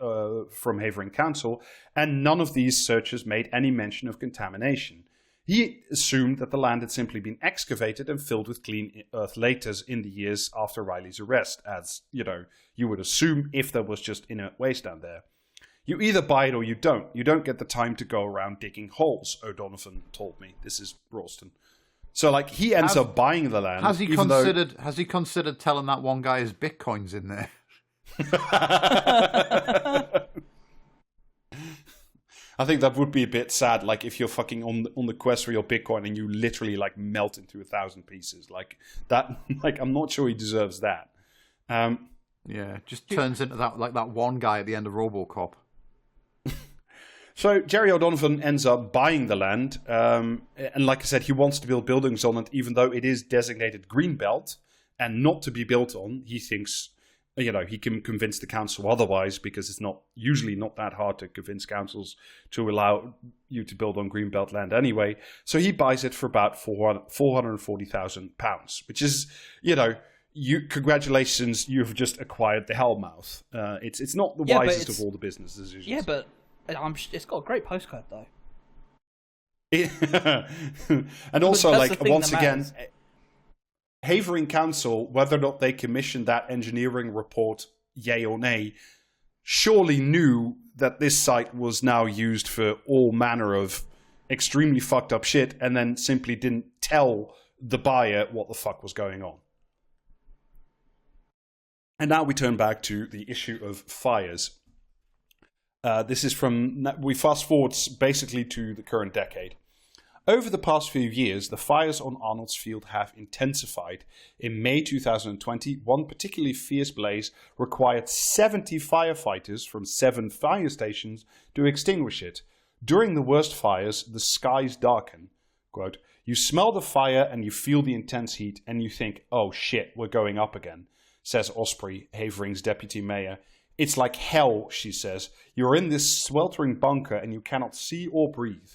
from Havering Council, and none of these searches made any mention of contamination. He assumed that the land had simply been excavated and filled with clean earth later in the years after Riley's arrest, as, you would assume if there was just inert waste down there. You either buy it or you don't. You don't get the time to go around digging holes, O'Donovan told me. This is Ralston. So, he ends up buying the land. Has he considered telling that one guy his bitcoins in there? I think that would be a bit sad. If you're fucking on the quest for your bitcoin and you literally melt into 1,000 pieces, that. I'm not sure he deserves that. Yeah, just turns into that one guy at the end of RoboCop. So Jerry O'Donovan ends up buying the land, and like I said, he wants to build buildings on it, even though it is designated greenbelt and not to be built on. He thinks he can convince the council otherwise, because it's usually not that hard to convince councils to allow you to build on greenbelt land anyway. So he buys it for about £440,000, which is, congratulations, you've just acquired the Hellmouth. It's not the wisest of all the business decisions. Yeah, but it's got a great postcode though. And also, once again, Havering Council, whether or not they commissioned that engineering report, yay or nay, surely knew that this site was now used for all manner of extremely fucked up shit, and then simply didn't tell the buyer what the fuck was going on. And now we turn back to the issue of fires. This is we fast forward basically to the current decade. Over the past few years, the fires on Arnolds Field have intensified. In May 2020, one particularly fierce blaze required 70 firefighters from 7 fire stations to extinguish it. During the worst fires, the skies darken. Quote, "You smell the fire and you feel the intense heat and you think, oh shit, we're going up again," says Osprey, Havering's deputy mayor. "It's like hell," she says. "You're in this sweltering bunker and you cannot see or breathe.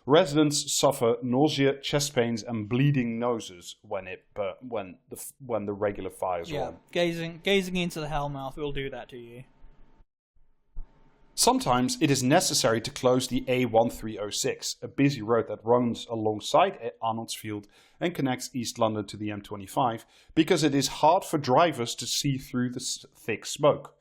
Residents suffer nausea, chest pains, and bleeding noses when the regular fires are on." Gazing into the Hellmouth will do that to you. Sometimes it is necessary to close the A1306, a busy road that runs alongside Arnolds Field and connects East London to the M25, because it is hard for drivers to see through the thick smoke.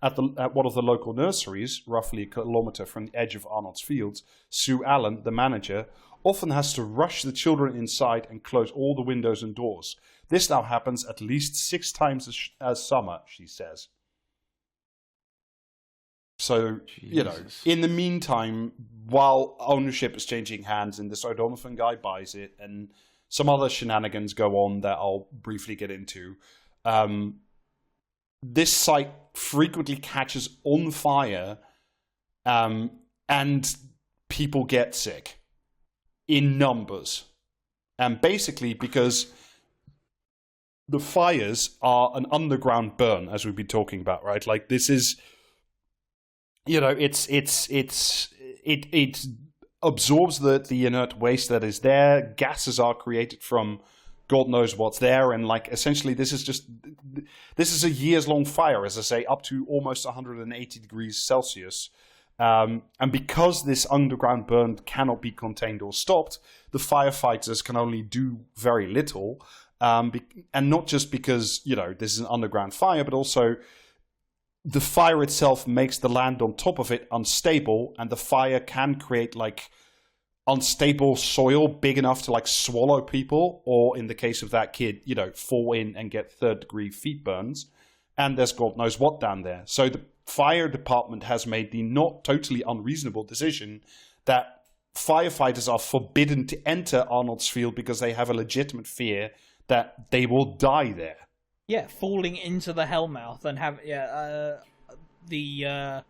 At one of the local nurseries, roughly a kilometre from the edge of Arnolds Fields, Sue Allen, the manager, often has to rush the children inside and close all the windows and doors. This now happens at least 6 times as summer, she says. So, Jesus. in the meantime, while ownership is changing hands and this O'Donovan guy buys it and some other shenanigans go on that I'll briefly get into, this site frequently catches on fire, and people get sick in numbers. And basically because the fires are an underground burn, as we've been talking about, right? Like, this is, it absorbs the inert waste that is there. Gases are created from God knows what's there, and essentially this is a years-long fire, as I say, up to almost 180 degrees Celsius. And because this underground burn cannot be contained or stopped, the firefighters can only do very little. And not just because, this is an underground fire, but also the fire itself makes the land on top of it unstable, and the fire can create unstable soil big enough to swallow people, or in the case of that kid, fall in and get 3rd-degree feet burns. And there's God knows what down there. So the fire department has made the not totally unreasonable decision that firefighters are forbidden to enter Arnolds Field because they have a legitimate fear that they will die there. Yeah, falling into the Hellmouth and have the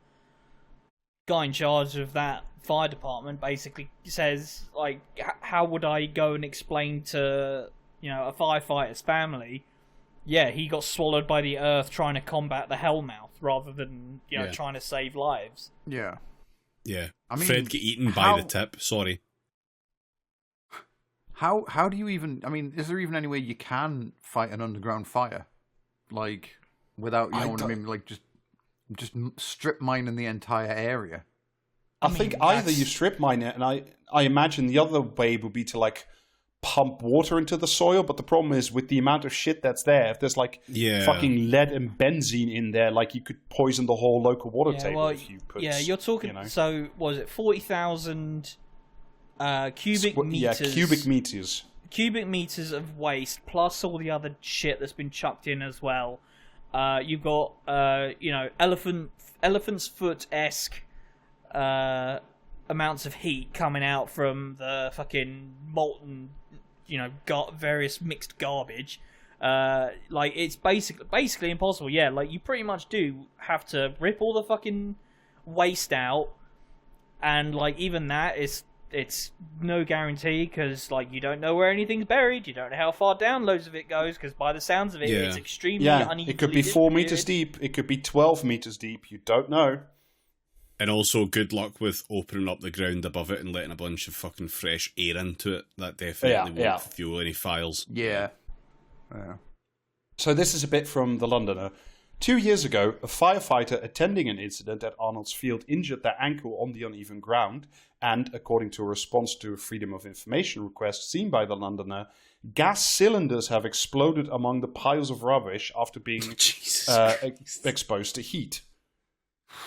guy in charge of that fire department basically says, how would I go and explain to a firefighter's family, he got swallowed by the earth trying to combat the Hellmouth rather than trying to save lives. Yeah. I mean, Fred get eaten by the tip. Sorry. How do you even? I mean, is there even any way you can fight an underground fire, without what I mean, just strip mining the entire area? I think either you strip mine it, and I imagine the other way would be to pump water into the soil. But the problem is with the amount of shit that's there, if there's fucking lead and benzene in there, you could poison the whole local water table if you put. Yeah, you're talking. So was it 40,000 cubic meters? Yeah, cubic meters. Cubic meters of waste plus all the other shit that's been chucked in as well. You've got elephant's foot-esque amounts of heat coming out from the fucking molten, various mixed garbage. It's basically impossible. Yeah, you pretty much do have to rip all the fucking waste out, and even that is it's no guarantee because you don't know where anything's buried. You don't know how far down loads of it goes because by the sounds of it, it's extremely unevenly it could be 4 meters deep. It could be 12 meters deep. You don't know. And also, good luck with opening up the ground above it and letting a bunch of fucking fresh air into it. That definitely won't fuel any fires. Yeah. So this is a bit from The Londoner. 2 years ago, a firefighter attending an incident at Arnolds Field injured their ankle on the uneven ground, and according to a response to a Freedom of Information request seen by The Londoner, gas cylinders have exploded among the piles of rubbish after being exposed to heat.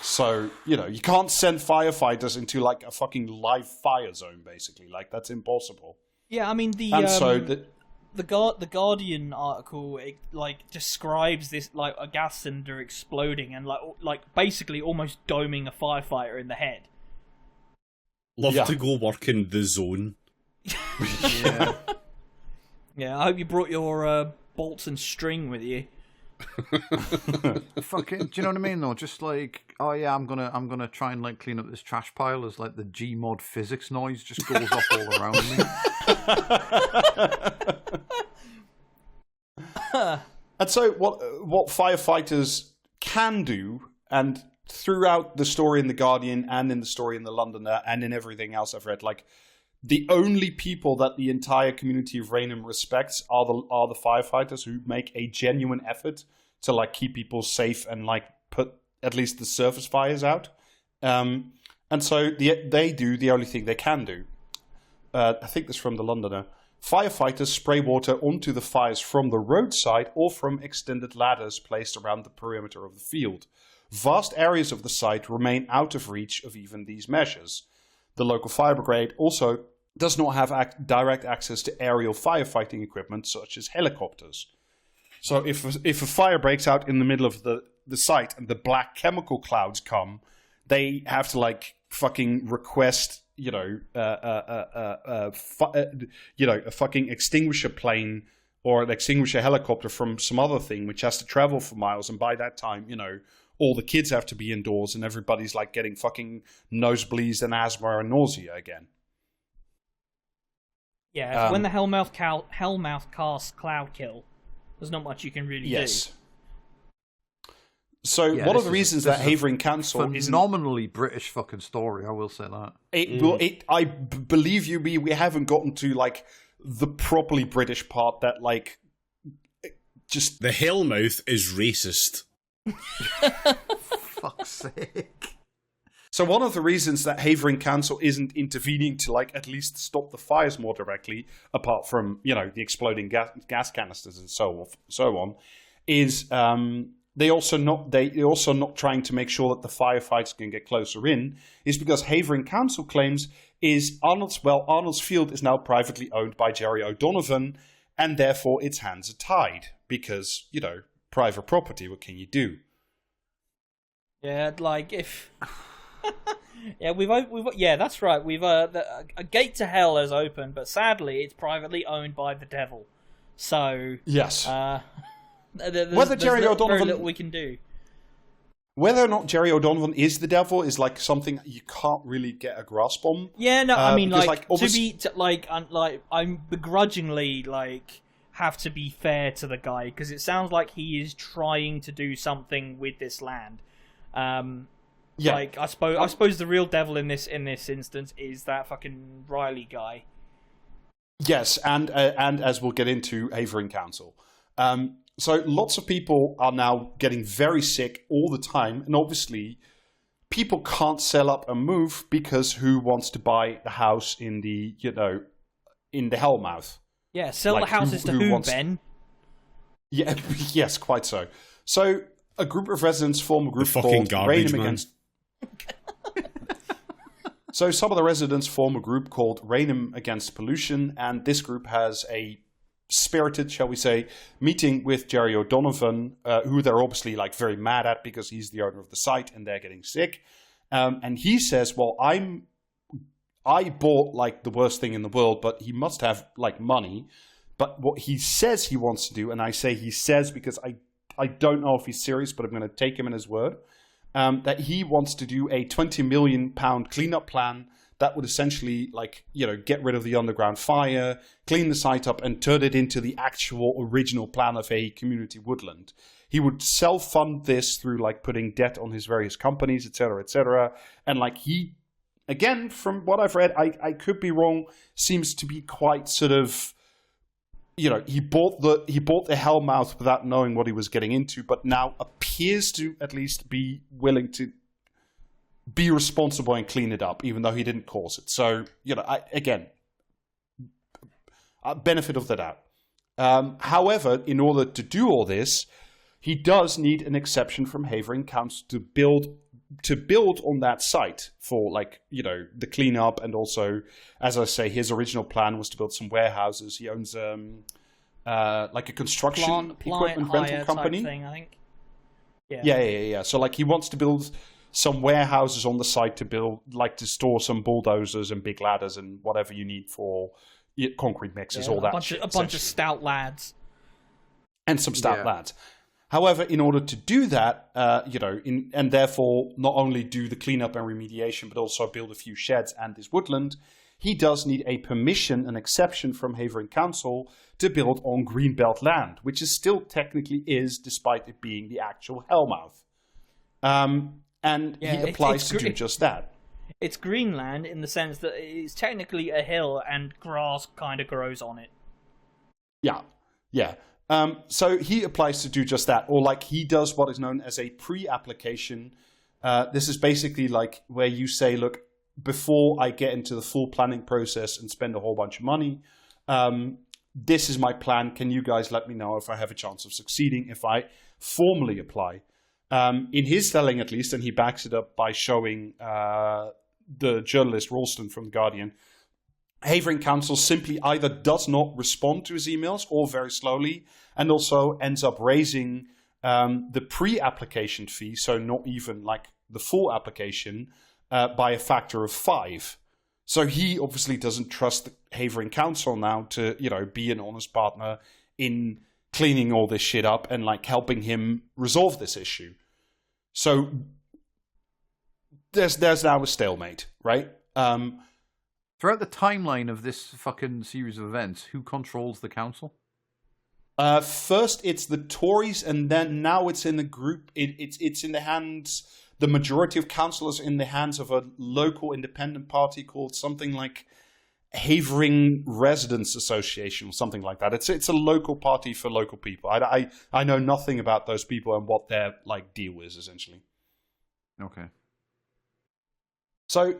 So, you can't send firefighters into a fucking live fire zone, basically. That's impossible. Yeah, I mean, the Guardian article describes this a gas cylinder exploding and basically almost doming a firefighter in the head. Love to go work in the zone. Yeah, I hope you brought your bolts and string with you. Fucking, do you know what I mean though? Just I'm gonna try and clean up this trash pile as the Gmod physics noise just goes off all around me. And so what firefighters can do, and throughout the story in The Guardian and in the story in The Londoner and in everything else I've read, the only people that the entire community of Raynham respects are the firefighters who make a genuine effort to keep people safe and put at least the surface fires out. And so they do the only thing they can do. I think this is from The Londoner. Firefighters spray water onto the fires from the roadside or from extended ladders placed around the perimeter of the field. Vast areas of the site remain out of reach of even these measures. The local fire brigade also does not have direct access to aerial firefighting equipment such as helicopters. So if a fire breaks out in the middle of the site and the black chemical clouds come, they have to fucking request a fucking extinguisher plane or an extinguisher helicopter from some other thing which has to travel for miles, and by that time all the kids have to be indoors and everybody's getting fucking nosebleeds and asthma and nausea again. Yeah, when the Hellmouth casts Cloud Kill, there's not much you can really do. So one of the reasons that Havering Council is phenomenally British fucking story, I will say that. I believe you me, we haven't gotten to the properly British part that just the Hellmouth is racist. Fuck's sake. So one of the reasons that Havering Council isn't intervening to at least stop the fires more directly, apart from the exploding gas canisters and so on, is they're also not trying to make sure that the firefighters can get closer in, is because Havering Council claims Arnolds Field is now privately owned by Jerry O'Donovan, and therefore its hands are tied because private property. What can you do? Yeah, if. Yeah, that's right. We've a gate to hell has opened, but sadly, it's privately owned by the devil. So yes, whether Jerry O'Donovan, very little we can do. Whether or not Jerry O'Donovan is the devil is something you can't really get a grasp on. Yeah, no, I mean I'm begrudgingly have to be fair to the guy because it sounds like he is trying to do something with this land. Yeah, I suppose the real devil in this instance is that fucking Riley guy. Yes, and as we'll get into, Havering Council. So lots of people are now getting very sick all the time, and obviously people can't sell up and move because who wants to buy the house in the Hellmouth? Yeah, sell the houses to who, Ben? Yeah, yes, quite so. So a group of residents form a group called Raynham Against. So some of the residents form a group called Raynham Against Pollution, and this group has a spirited, shall we say, meeting with Jerry O'Donovan, who they're obviously very mad at because he's the owner of the site and they're getting sick. And he says, well, I bought the worst thing in the world, but he must have money. But what he says he wants to do, and I say he says because I don't know if he's serious, but I'm going to take him in his word, that he wants to do a £20 million cleanup plan that would essentially, like, you know, get rid of the underground fire, clean the site up, and turn it into the actual original plan of a community woodland. He would self-fund this through, like, putting debt on his various companies, etc., etc. And, like, he, again, from what I've read, I could be wrong, seems to be quite sort of, you know, he bought the Hellmouth without knowing what he was getting into, but now appears to at least be willing to be responsible and clean it up, even though he didn't cause it. So, you know, benefit of the doubt. However, in order to do all this, he does need an exception from Havering Council to build on that site for, like, you know, the cleanup, and also, as I say, his original plan was to build some warehouses. He owns like a construction equipment rental company type thing, I think. Yeah. So, like, he wants to build some warehouses on the site to store some bulldozers and big ladders and whatever you need for concrete mixes, all that. A bunch of stout lads. And some stout lads. However, in order to do that, you know, and therefore not only do the cleanup and remediation, but also build a few sheds and this woodland, he does need a permission, an exception from Havering Council to build on greenbelt land, which is still technically is, despite it being the actual Hellmouth. And he applies to do just that. It's Greenland in the sense that it's technically a hill and grass kind of grows on it. Yeah. So he applies to do just that, or like he does what is known as a pre-application. This is basically like where you say, look, before I get into the full planning process and spend a whole bunch of money, this is my plan. Can you guys let me know if I have a chance of succeeding if I formally apply? In his telling, at least, and he backs it up by showing the journalist Ralston from The Guardian, Havering Council simply either does not respond to his emails or very slowly, and also ends up raising the pre-application fee, so not even like the full application, by a factor of 5. So he obviously doesn't trust the Havering Council now to, you know, be an honest partner in cleaning all this shit up and like helping him resolve this issue. So there's now a stalemate, right? Throughout the timeline of this fucking series of events, who controls the council? First, it's the Tories, and then now it's in the group. It's in the hands. The majority of councillors in the hands of a local independent party called something like Havering Residents Association or something like that. It's a local party for local people. I know nothing about those people and what their like deal is essentially. Okay. So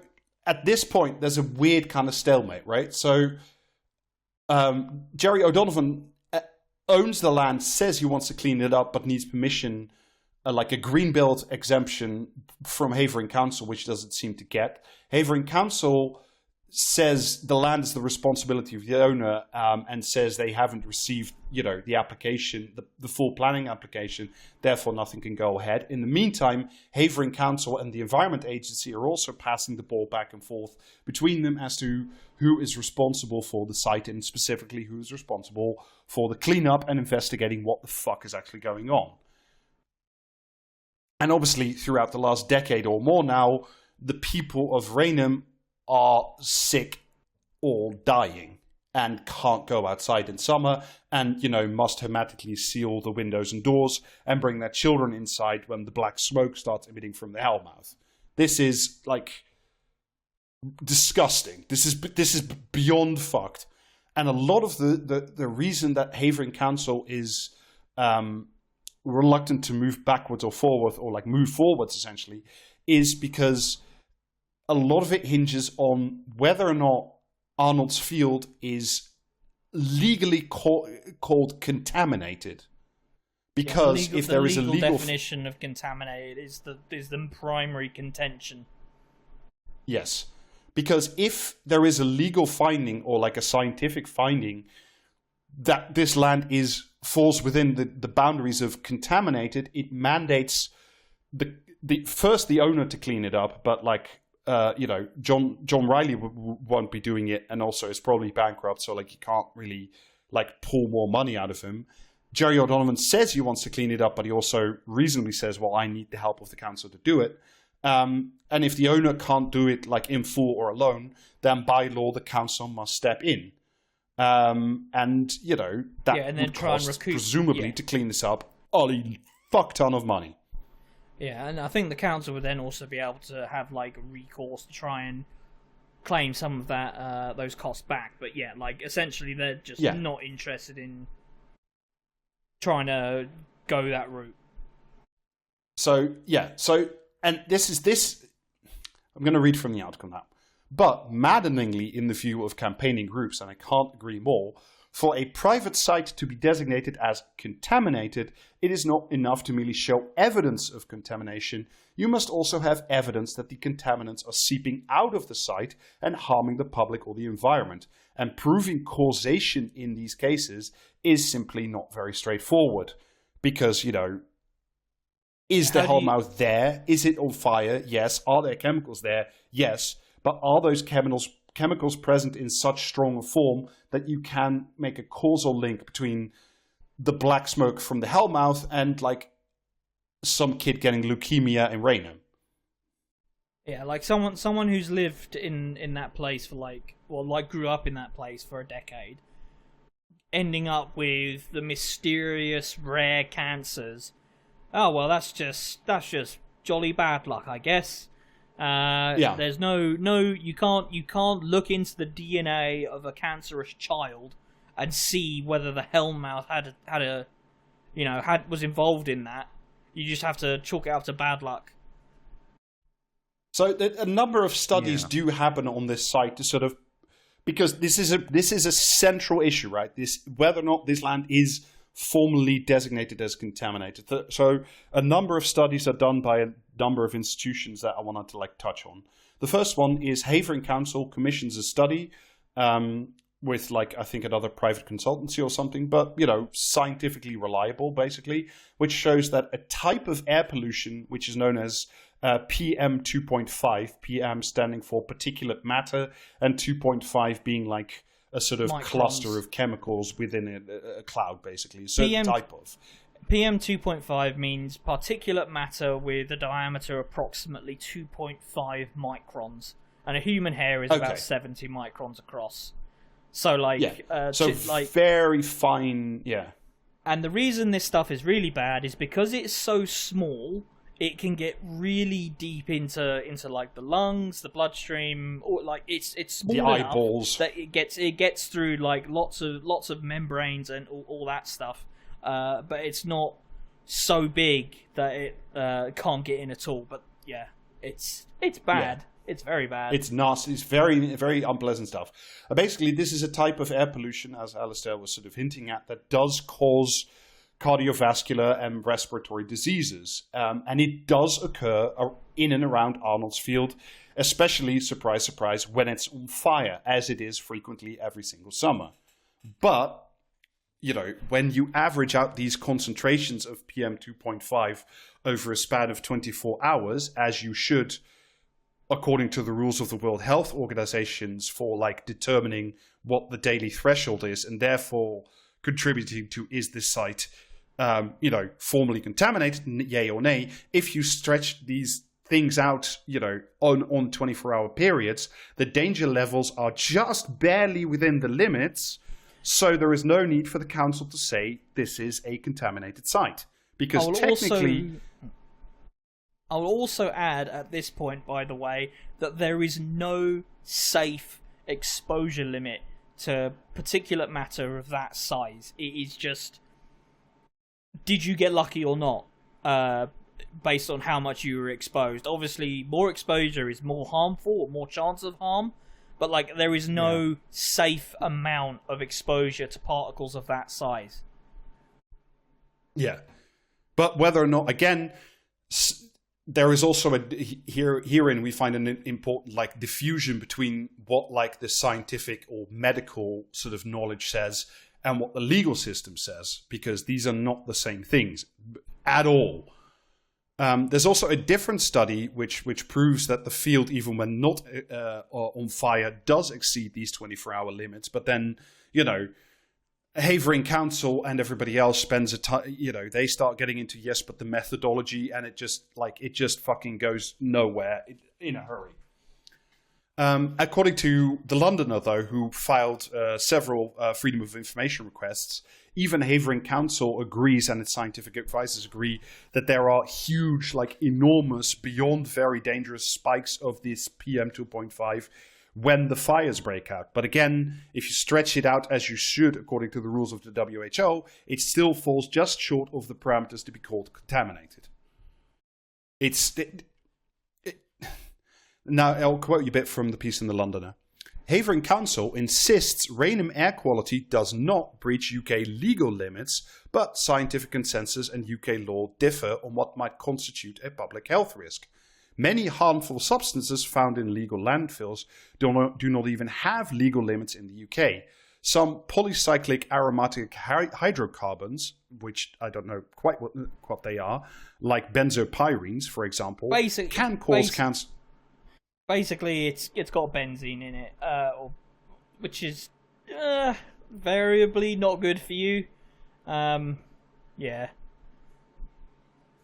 at this point, there's a weird kind of stalemate, right? So Jerry O'Donovan owns the land, says he wants to clean it up, but needs permission, like a greenbelt exemption from Havering Council, which doesn't seem to get. Havering Council says the land is the responsibility of the owner, and says they haven't received, you know, the application, the full planning application, therefore nothing can go ahead. In the meantime, Havering Council and the Environment Agency are also passing the ball back and forth between them as to who is responsible for the site and specifically who is responsible for the cleanup and investigating what the fuck is actually going on. And obviously, throughout the last decade or more now, the people of Raynham are sick or dying and can't go outside in summer and, you know, must hermetically seal the windows and doors and bring their children inside when the black smoke starts emitting from the Hellmouth. This is, like, disgusting. This is beyond fucked. And a lot of the reason that Havering Council is reluctant to move backwards or forward, or like move forwards essentially, is because a lot of it hinges on whether or not Arnolds Field is legally called contaminated. Because if there is a legal definition of contaminated is the primary contention. Yes. Because if there is a legal finding or like a scientific finding that this land falls within the boundaries of contaminated, it mandates the owner to clean it up, but like you know, John Riley won't be doing it, and also is probably bankrupt, so like you can't really like pull more money out of him. Jerry O'Donovan says he wants to clean it up, but he also reasonably says, well, I need the help of the council to do it. And if the owner can't do it like in full or alone, then by law the council must step in. And that and then would try and cost, recoup, presumably, to clean this up, a fuck ton of money. Yeah, and I think the council would then also be able to have like recourse to try and claim some of that those costs back. But yeah, like essentially they're just not interested in trying to go that route. So and this. I'm going to read from the article now. But maddeningly, in the view of campaigning groups, and I can't agree more, for a private site to be designated as contaminated, it is not enough to merely show evidence of contamination. You must also have evidence that the contaminants are seeping out of the site and harming the public or the environment. And proving causation in these cases is simply not very straightforward. Because, is the hellmouth there? Is it on fire? Yes. Are there chemicals there? Yes. But are those chemicals present in such strong a form that you can make a causal link between the black smoke from the hellmouth and like some kid getting leukemia in Raynham? Yeah, like someone who's lived in that place for grew up in that place for a decade, ending up with the mysterious rare cancers. Oh well, that's just jolly bad luck, I guess. There's no you can't look into the DNA of a cancerous child and see whether the hellmouth was involved in that. You just have to chalk it up to bad luck. So a number of studies do happen on this site to sort of, because this is a central issue, right? Whether or not this land is formally designated as contaminated. So a number of studies are done by a number of institutions that I wanted to touch on. The first one is Havering Council commissions a study with I think another private consultancy or something, but scientifically reliable basically, which shows that a type of air pollution which is known as PM 2.5, PM standing for particulate matter and 2.5 being like a sort of cluster of chemicals within a cloud, basically. A certain type of. PM 2.5 means particulate matter with a diameter approximately 2.5 microns. And a human hair is about 70 microns across. So, very fine, And the reason this stuff is really bad is because it's so small, it can get really deep into the lungs, the bloodstream, or it's small the enough eyeballs that it gets through lots of membranes and all that stuff. But it's not so big that it can't get in at all. But yeah, it's bad. Yeah. It's very bad. It's nasty. It's very, very unpleasant stuff. Basically, this is a type of air pollution, as Alistair was sort of hinting at, that does cause cardiovascular and respiratory diseases. And it does occur in and around Arnolds Field, especially, surprise, surprise, when it's on fire, as it is frequently every single summer. But, when you average out these concentrations of PM 2.5 over a span of 24 hours, as you should, according to the rules of the World Health Organizations for determining what the daily threshold is, and therefore contributing to is this site formally contaminated, yay or nay. If you stretch these things out, on 24-hour periods, the danger levels are just barely within the limits. So there is no need for the council to say this is a contaminated site, because technically. I'll also add at this point, by the way, that there is no safe exposure limit to particulate matter of that size. It is just, did you get lucky or not, based on how much you were exposed. Obviously, more exposure is more harmful, or more chance of harm, but there is no safe amount of exposure to particles of that size. Yeah. But whether or not, again, there is also herein we find an important diffusion between what the scientific or medical sort of knowledge says and what the legal system says, because these are not the same things at all. There's also a different study which proves that the field, even when not on fire, does exceed these 24-hour limits. But then, Havering Council and everybody else spends they start getting into yes, but the methodology, and it just fucking goes nowhere in a hurry. According to the Londoner, though, who filed several Freedom of Information requests, even Havering Council agrees, and its scientific advisors agree, that there are huge, enormous, beyond very dangerous spikes of this PM 2.5 when the fires break out. But again, if you stretch it out as you should, according to the rules of the WHO, it still falls just short of the parameters to be called contaminated. Now, I'll quote you a bit from the piece in the Londoner. Havering Council insists Rainham air quality does not breach UK legal limits, but scientific consensus and UK law differ on what might constitute a public health risk. Many harmful substances found in legal landfills do not even have legal limits in the UK. Some polycyclic aromatic hydrocarbons, which I don't know quite what they are, like benzopyrenes, for example, can cause cancer. Basically, it's got benzene in it, which is variably not good for you. Yeah.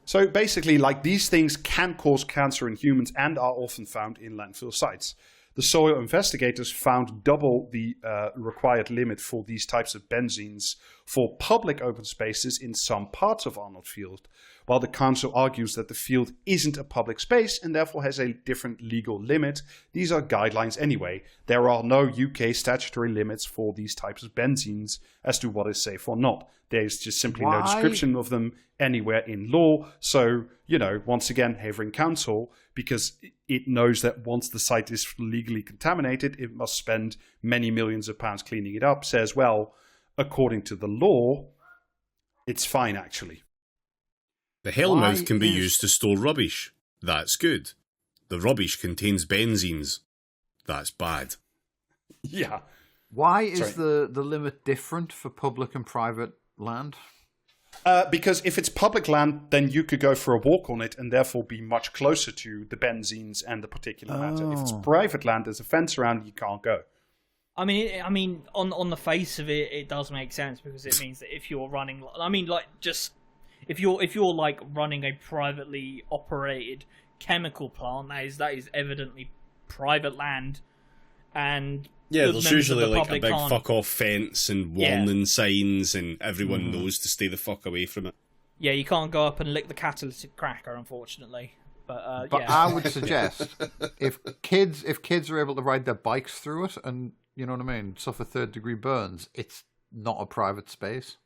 So basically, these things can cause cancer in humans and are often found in landfill sites. The soil investigators found double the required limit for these types of benzenes for public open spaces in some parts of Arnolds Field, while the council argues that the field isn't a public space and therefore has a different legal limit. These are guidelines anyway. There are no UK statutory limits for these types of benzenes as to what is safe or not. There's just simply no description of them anywhere in law. So, once again, Havering Council, because it knows that once the site is legally contaminated, it must spend many millions of pounds cleaning it up, says, well, according to the law, it's fine, actually. The hellmouth can be used to store rubbish. That's good. The rubbish contains benzenes. That's bad. Yeah. Why is the limit different for public and private land? Because if it's public land, then you could go for a walk on it and therefore be much closer to the benzenes and the particular matter. If it's private land, there's a fence around it, you can't go. I mean, on the face of it, it does make sense because it means that if you're running, if you're running a privately operated chemical plant, that is evidently private land, and there's usually a big fuck off fence and warning signs, and everyone knows to stay the fuck away from it. Yeah, you can't go up and lick the catalytic cracker, unfortunately. But I would suggest if kids are able to ride their bikes through it and suffer third-degree burns, it's not a private space.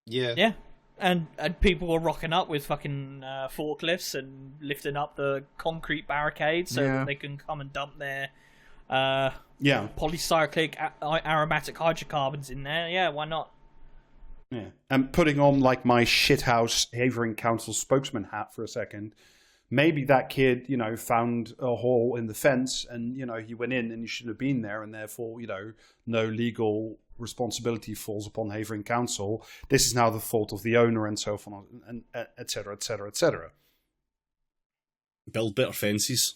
Yeah. And people were rocking up with fucking forklifts and lifting up the concrete barricades so that they can come and dump their polycyclic aromatic hydrocarbons in there. Yeah, why not? Yeah, and putting on my shithouse Havering Council spokesman hat for a second, maybe that kid, found a hole in the fence and, he went in and he shouldn't have been there, and therefore, no legal responsibility falls upon Havering Council. This is now the fault of the owner and so on, and et cetera, et cetera, et cetera. Build better fences.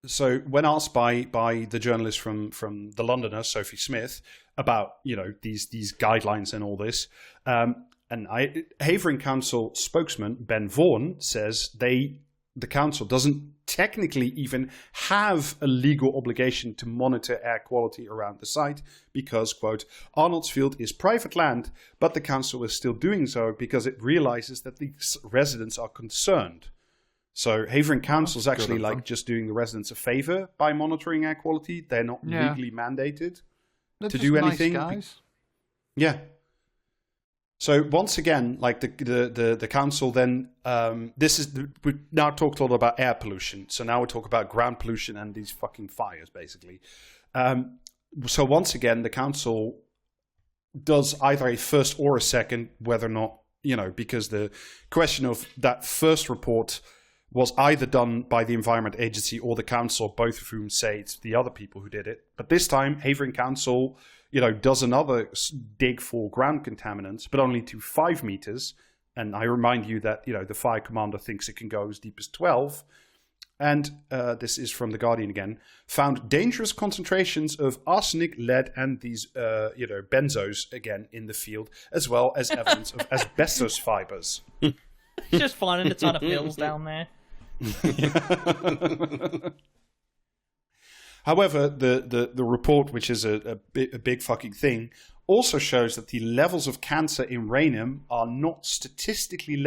So when asked by the journalist from the Londoner, Sophie Smith, about these guidelines and all this, Havering Council spokesman Ben Vaughan says the council doesn't technically even have a legal obligation to monitor air quality around the site because, quote, Arnolds Field is private land, but the council is still doing so because it realizes that the residents are concerned. So Havering Council is actually just doing the residents a favor by monitoring air quality. They're not legally mandated to do anything. Nice guys. Yeah. So once again, the council then, we now talked all about air pollution. So now we talk about ground pollution and these fucking fires, basically. So once again, the council does either a first or a second, whether or not, because the question of that first report was either done by the Environment Agency or the council, both of whom say it's the other people who did it. But this time, Havering Council does another dig for ground contaminants, but only to 5 meters. And I remind you that, the fire commander thinks it can go as deep as 12. and this is from The Guardian again, found dangerous concentrations of arsenic, lead, and these, benzos again in the field, as well as evidence of asbestos fibers. Just finding a ton of pills down there. However, the report, which is a big fucking thing, also shows that the levels of cancer in Rainham are not statistically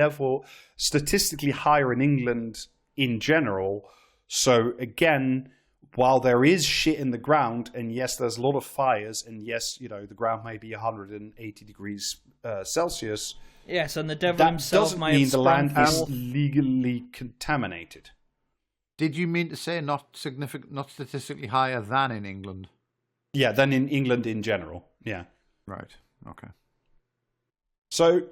higher in England in general. So again, while there is shit in the ground, and yes, there's a lot of fires, and yes, the ground may be 180 degrees Celsius. Yes, and the devil himself doesn't may mean have the land sprung is forth. legally contaminated. Did you mean to say not statistically higher than in England? Yeah, than in England in general. Yeah. Right. Okay. So,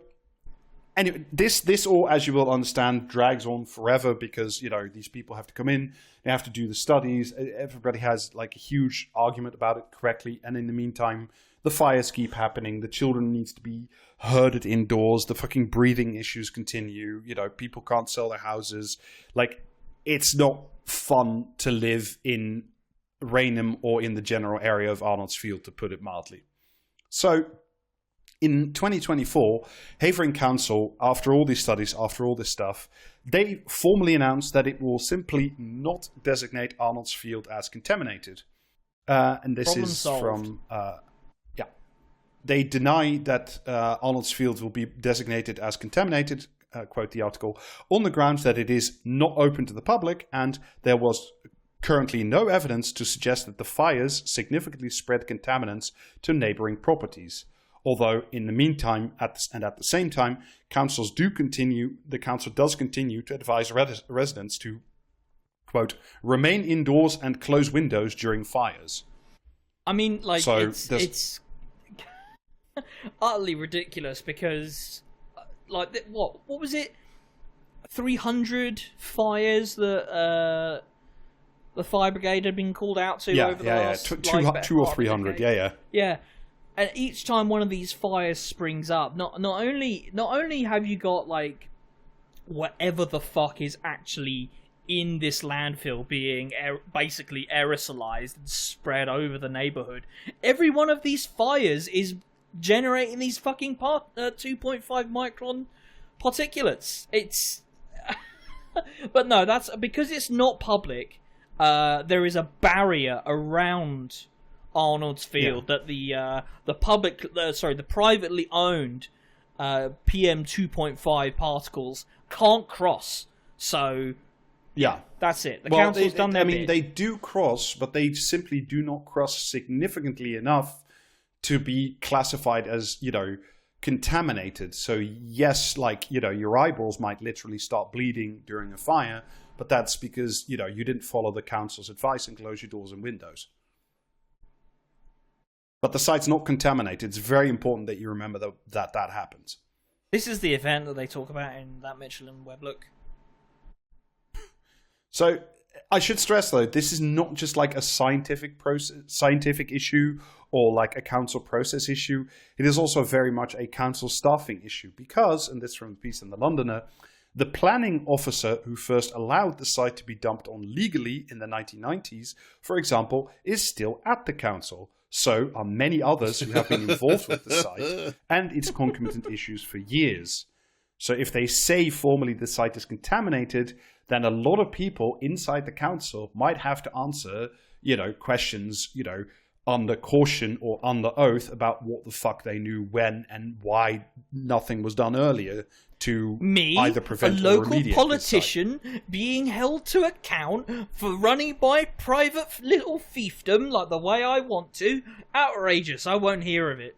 anyway, this all, as you will understand, drags on forever because, these people have to come in, they have to do the studies, everybody has like a huge argument about it correctly, and in the meantime, the fires keep happening, the children needs to be herded indoors, the fucking breathing issues continue, people can't sell their houses, like, it's not fun to live in Rainham or in the general area of Arnolds Field, to put it mildly. So, in 2024, Havering Council, after all these studies, after all this stuff, they formally announced that it will simply not designate Arnolds Field as contaminated. And this Problem is solved. from... They deny that Arnolds Field will be designated as contaminated, quote the article, on the grounds that it is not open to the public and there was currently no evidence to suggest that the fires significantly spread contaminants to neighbouring properties. Although, in the meantime, at the same time, the council does continue to advise residents to, quote, remain indoors and close windows during fires. I mean, like, So it's utterly ridiculous because, like, what was it? 300 fires that the fire brigade had been called out to over the last... Two or 300, Yeah. And each time one of these fires springs up, not only have you got, like, whatever the fuck is actually in this landfill being basically aerosolized and spread over the neighborhood, every one of these fires is generating these fucking 2.5 micron particulates. It's... But no, that's... Because it's not public, there is a barrier around Arnolds Field that the privately owned PM 2.5 particles can't cross. So yeah, that's it. The council's done their bit. They do cross, but they simply do not cross significantly enough to be classified as, contaminated. So yes, like, your eyeballs might literally start bleeding during a fire, but that's because, you didn't follow the council's advice and close your doors and windows. But the site's not contaminated. It's very important that you remember that happens. This is the event that they talk about in that Michelin web look. So I should stress, though, this is not just like a scientific issue or like a council process issue. It is also very much a council staffing issue because, and this from the piece in the Londoner, the planning officer who first allowed the site to be dumped on legally in the 1990s, for example, is still at the council. So are many others who have been involved with the site and its concomitant issues for years. So if they say formally the site is contaminated, then a lot of people inside the council might have to answer, questions, under caution or under oath about what the fuck they knew when and why nothing was done earlier to either prevent or remediate a local politician being held to account for running by private little fiefdom like the way I want to. Outrageous. I won't hear of it.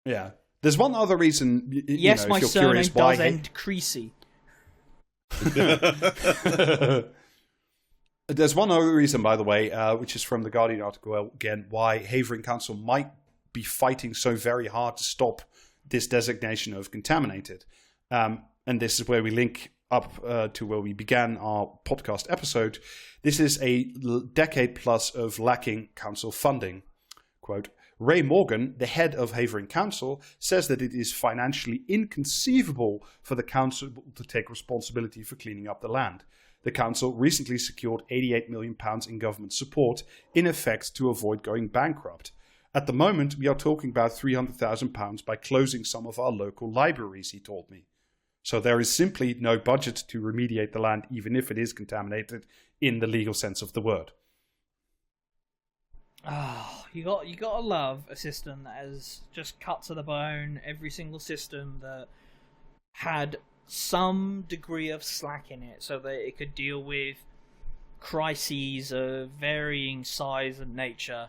Yeah. There's one other reason, yes, if my you're surname curious does why... end Creasy. There's one other reason, by the way, which is from the Guardian article again, why Havering Council might be fighting so very hard to stop this designation of contaminated. And this is where we link up to where we began our podcast episode. This is a decade plus of lacking council funding. Quote, Ray Morgan, the head of Havering Council, says that it is financially inconceivable for the council to take responsibility for cleaning up the land. the council recently secured £88 million in government support, in effect to avoid going bankrupt. At the moment, we are talking about £300,000 by closing some of our local libraries, he told me. So there is simply no budget to remediate the land, even if it is contaminated in the legal sense of the word. Oh, you gotta love a system that has just cut to the bone. Every single system that had some degree of slack in it, so that it could deal with crises of varying size and nature.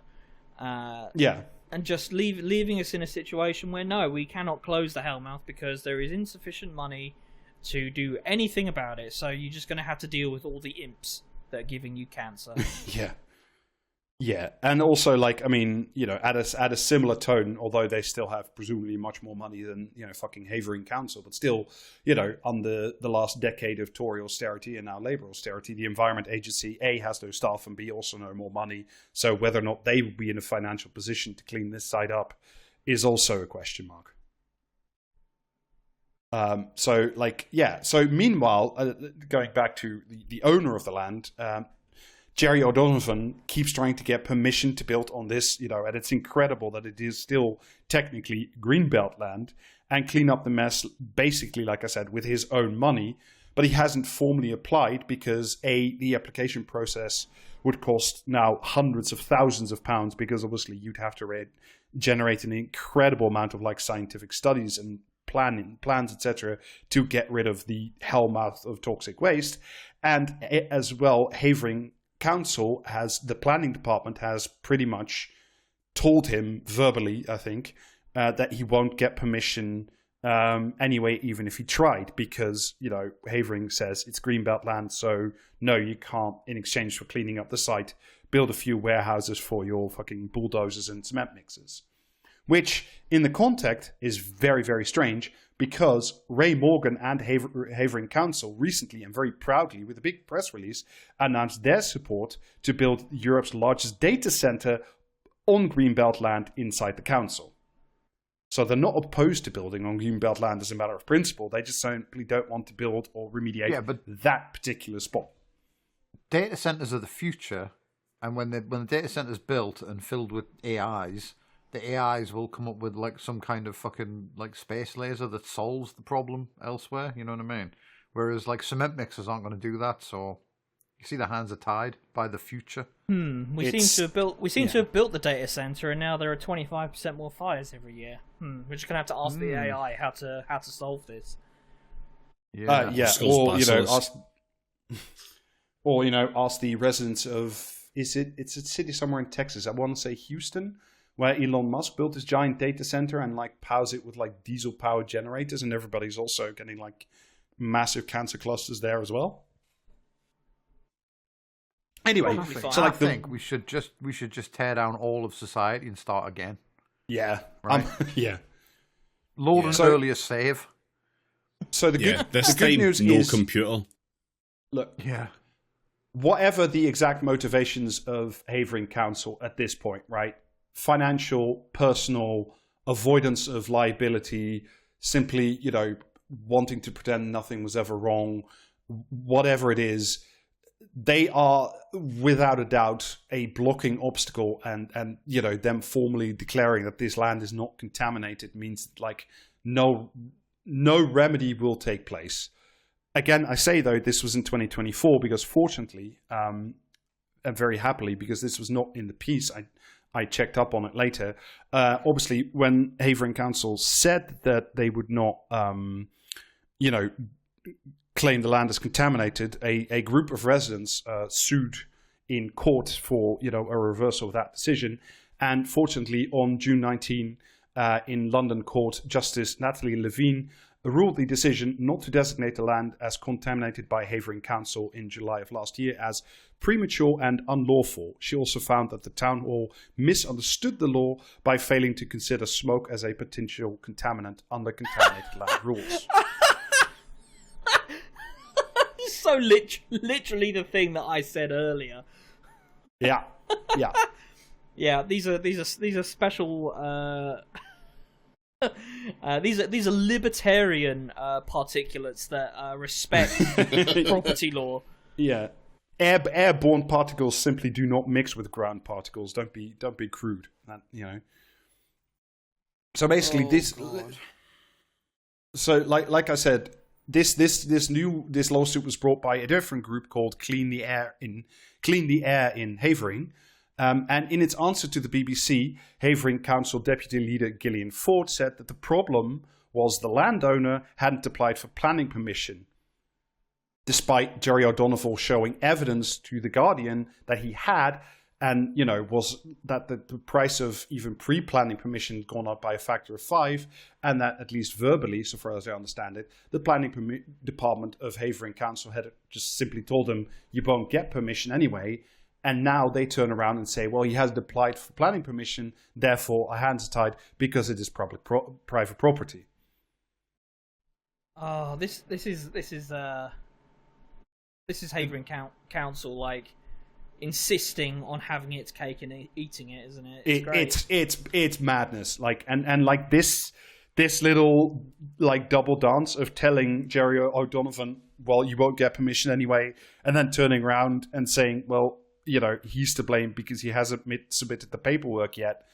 And just leaving us in a situation where no, we cannot close the Hellmouth because there is insufficient money to do anything about it. So you're just going to have to deal with all the imps that are giving you cancer. Yeah, and also, like, I mean, you know, at a similar tone, although they still have presumably much more money than, you know, fucking Havering Council, but still, you know, under the last decade of Tory austerity and now Labour austerity, the Environment Agency, A, has no staff, and B, also no more money. So whether or not they will be in a financial position to clean this side up is also a question mark. So meanwhile, going back to the owner of the land, Jerry O'Donovan keeps trying to get permission to build on this, you know, and it's incredible that it is still technically Greenbelt land, and clean up the mess, basically, like I said, with his own money. But he hasn't formally applied because, A, the application process would cost now hundreds of thousands of pounds, because obviously you'd have to generate an incredible amount of, like, scientific studies and plans, etc., to get rid of the hellmouth of toxic waste. And as well, Havering Council the planning department has pretty much told him verbally, I think, that he won't get permission anyway, even if he tried, because, you know, Havering says it's Greenbelt land, so no, you can't, in exchange for cleaning up the site, build a few warehouses for your fucking bulldozers and cement mixers. Which, in the context, is very, very strange, because Ray Morgan and Havering Council recently, and very proudly, with a big press release, announced their support to build Europe's largest data center on Greenbelt land inside the council. So they're not opposed to building on Greenbelt land as a matter of principle. They just simply don't want to build or remediate that particular spot. Data centers are the future, and when the data center's built and filled with AIs, the AIs will come up with like some kind of fucking like space laser that solves the problem elsewhere. You know what I mean? Whereas like cement mixers aren't going to do that. So you see, the hands are tied by the future. We seem to have built the data center, and now there are 25% more fires every year. We're just gonna have to ask the AI how to solve this. Ask the residents of it's a city somewhere in Texas. I want to say Houston, where Elon Musk built this giant data center and like powers it with like diesel powered generators, and everybody's also getting like massive cancer clusters there as well. Anyway, I think we should just tear down all of society and start again. Yeah, right. Lord and earlier save. So the good news no is computer. Look, whatever the exact motivations of Havering Council at this point, right? Financial, personal, avoidance of liability, simply, you know, wanting to pretend nothing was ever wrong, whatever it is, they are without a doubt a blocking obstacle, and you know, them formally declaring that this land is not contaminated means that, like, no remedy will take place. Again, I say though, this was in 2024 because fortunately, and very happily, because this was not in the piece, I checked up on it later. Obviously, when Havering Council said that they would not, claim the land as contaminated, a group of residents sued in court for, you know, a reversal of that decision. And fortunately, on June 19, in London court, Justice Natalie Levine ruled the decision not to designate the land as contaminated by Havering Council in July of last year as premature and unlawful. She also found that the town hall misunderstood the law by failing to consider smoke as a potential contaminant under contaminated land rules. So literally the thing that I said earlier. Yeah. Yeah, these are special. These are libertarian particulates that respect property law. Yeah. Airborne particles simply do not mix with ground particles. Don't be crude. So basically, God. So like I said, this lawsuit was brought by a different group called Clean the Air in Havering. And in its answer to the BBC, Havering Council Deputy Leader Gillian Ford said that the problem was the landowner hadn't applied for planning permission, despite Jerry O'Donovan showing evidence to The Guardian that he had, and was that the price of even pre-planning permission had gone up by a factor of 5, and that at least verbally, so far as I understand it, the planning department of Havering Council had just simply told them, you won't get permission anyway. And now they turn around and say, well, he hasn't applied for planning permission, therefore our hands are tied because it is private property. Oh, this is Havering Council like insisting on having its cake and eating it, isn't it? It's madness. Like and like this little like double dance of telling Jerry O'Donovan, well, you won't get permission anyway, and then turning around and saying, well, he's to blame because he hasn't submitted the paperwork yet.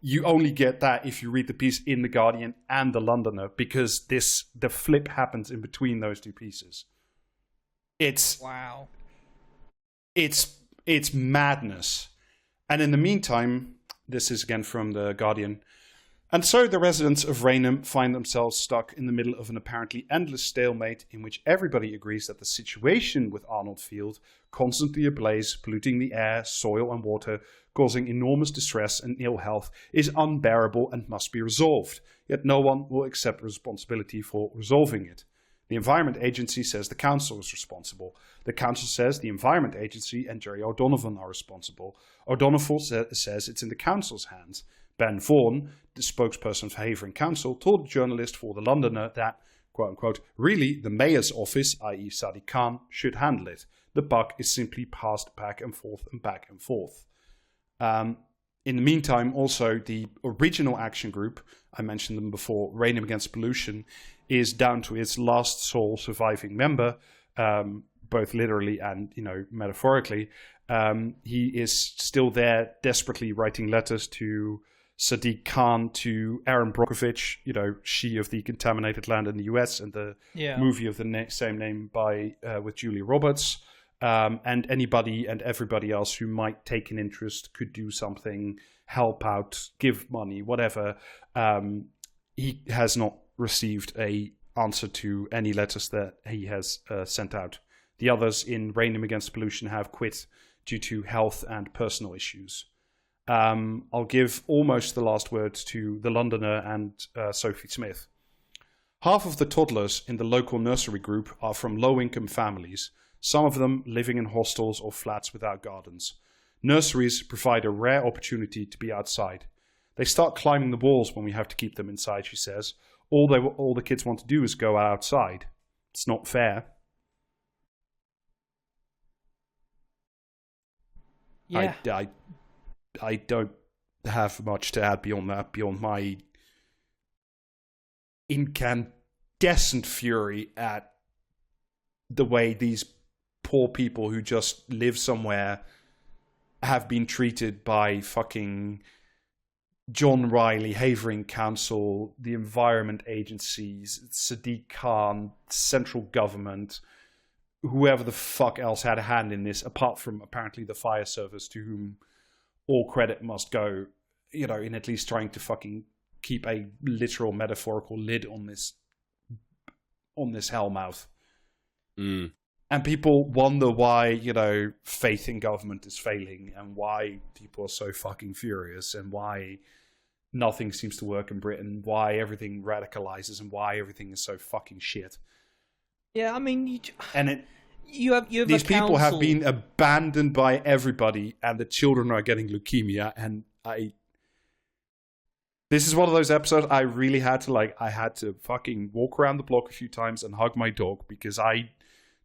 You only get that if you read the piece in The Guardian and The Londoner, because the flip happens in between those two pieces. It's madness. And in the meantime, this is again from The Guardian. And so the residents of Raynham find themselves stuck in the middle of an apparently endless stalemate in which everybody agrees that the situation with Arnold Field, constantly ablaze, polluting the air, soil and water, causing enormous distress and ill health, is unbearable and must be resolved. Yet no one will accept responsibility for resolving it. The Environment Agency says the council is responsible. The council says the Environment Agency and Jerry O'Donovan are responsible. O'Donovan says it's in the council's hands. Ben Vaughan, the spokesperson for Havering Council, told a journalist for The Londoner that, quote-unquote, really the mayor's office, i.e. Sadiq Khan, should handle it. The buck is simply passed back and forth and back and forth. In the meantime, also, the original action group, I mentioned them before, Raynham Against Pollution, is down to its last sole surviving member, both literally and, metaphorically. He is still there, desperately writing letters to Sadiq Khan, to Erin Brockovich, she of The Contaminated Land in the US and the movie of the same name with Julia Roberts, and anybody and everybody else who might take an interest, could do something, help out, give money, whatever. He has not received a answer to any letters that he has sent out. The others in Raynham Against Pollution have quit due to health and personal issues. I'll give almost the last words to The Londoner and Sophie Smith. Half of the toddlers in the local nursery group are from low-income families, some of them living in hostels or flats without gardens. Nurseries provide a rare opportunity to be outside. They start climbing the walls when we have to keep them inside, she says. All the kids want to do is go outside. It's not fair. Yeah. I don't have much to add beyond that, beyond my incandescent fury at the way these poor people who just live somewhere have been treated by fucking John Riley, Havering Council, the Environment Agencies, Sadiq Khan, central government, whoever the fuck else had a hand in this, apart from apparently the fire service, to whom all credit must go, in at least trying to fucking keep a literal metaphorical lid on this hellmouth. Mm. And people wonder why, faith in government is failing, and why people are so fucking furious, and why nothing seems to work in Britain, why everything radicalizes, and why everything is so fucking shit. Yeah, I mean, you have these people have been abandoned by everybody, and the children are getting leukemia. And this is one of those episodes I really had to fucking walk around the block a few times and hug my dog, because I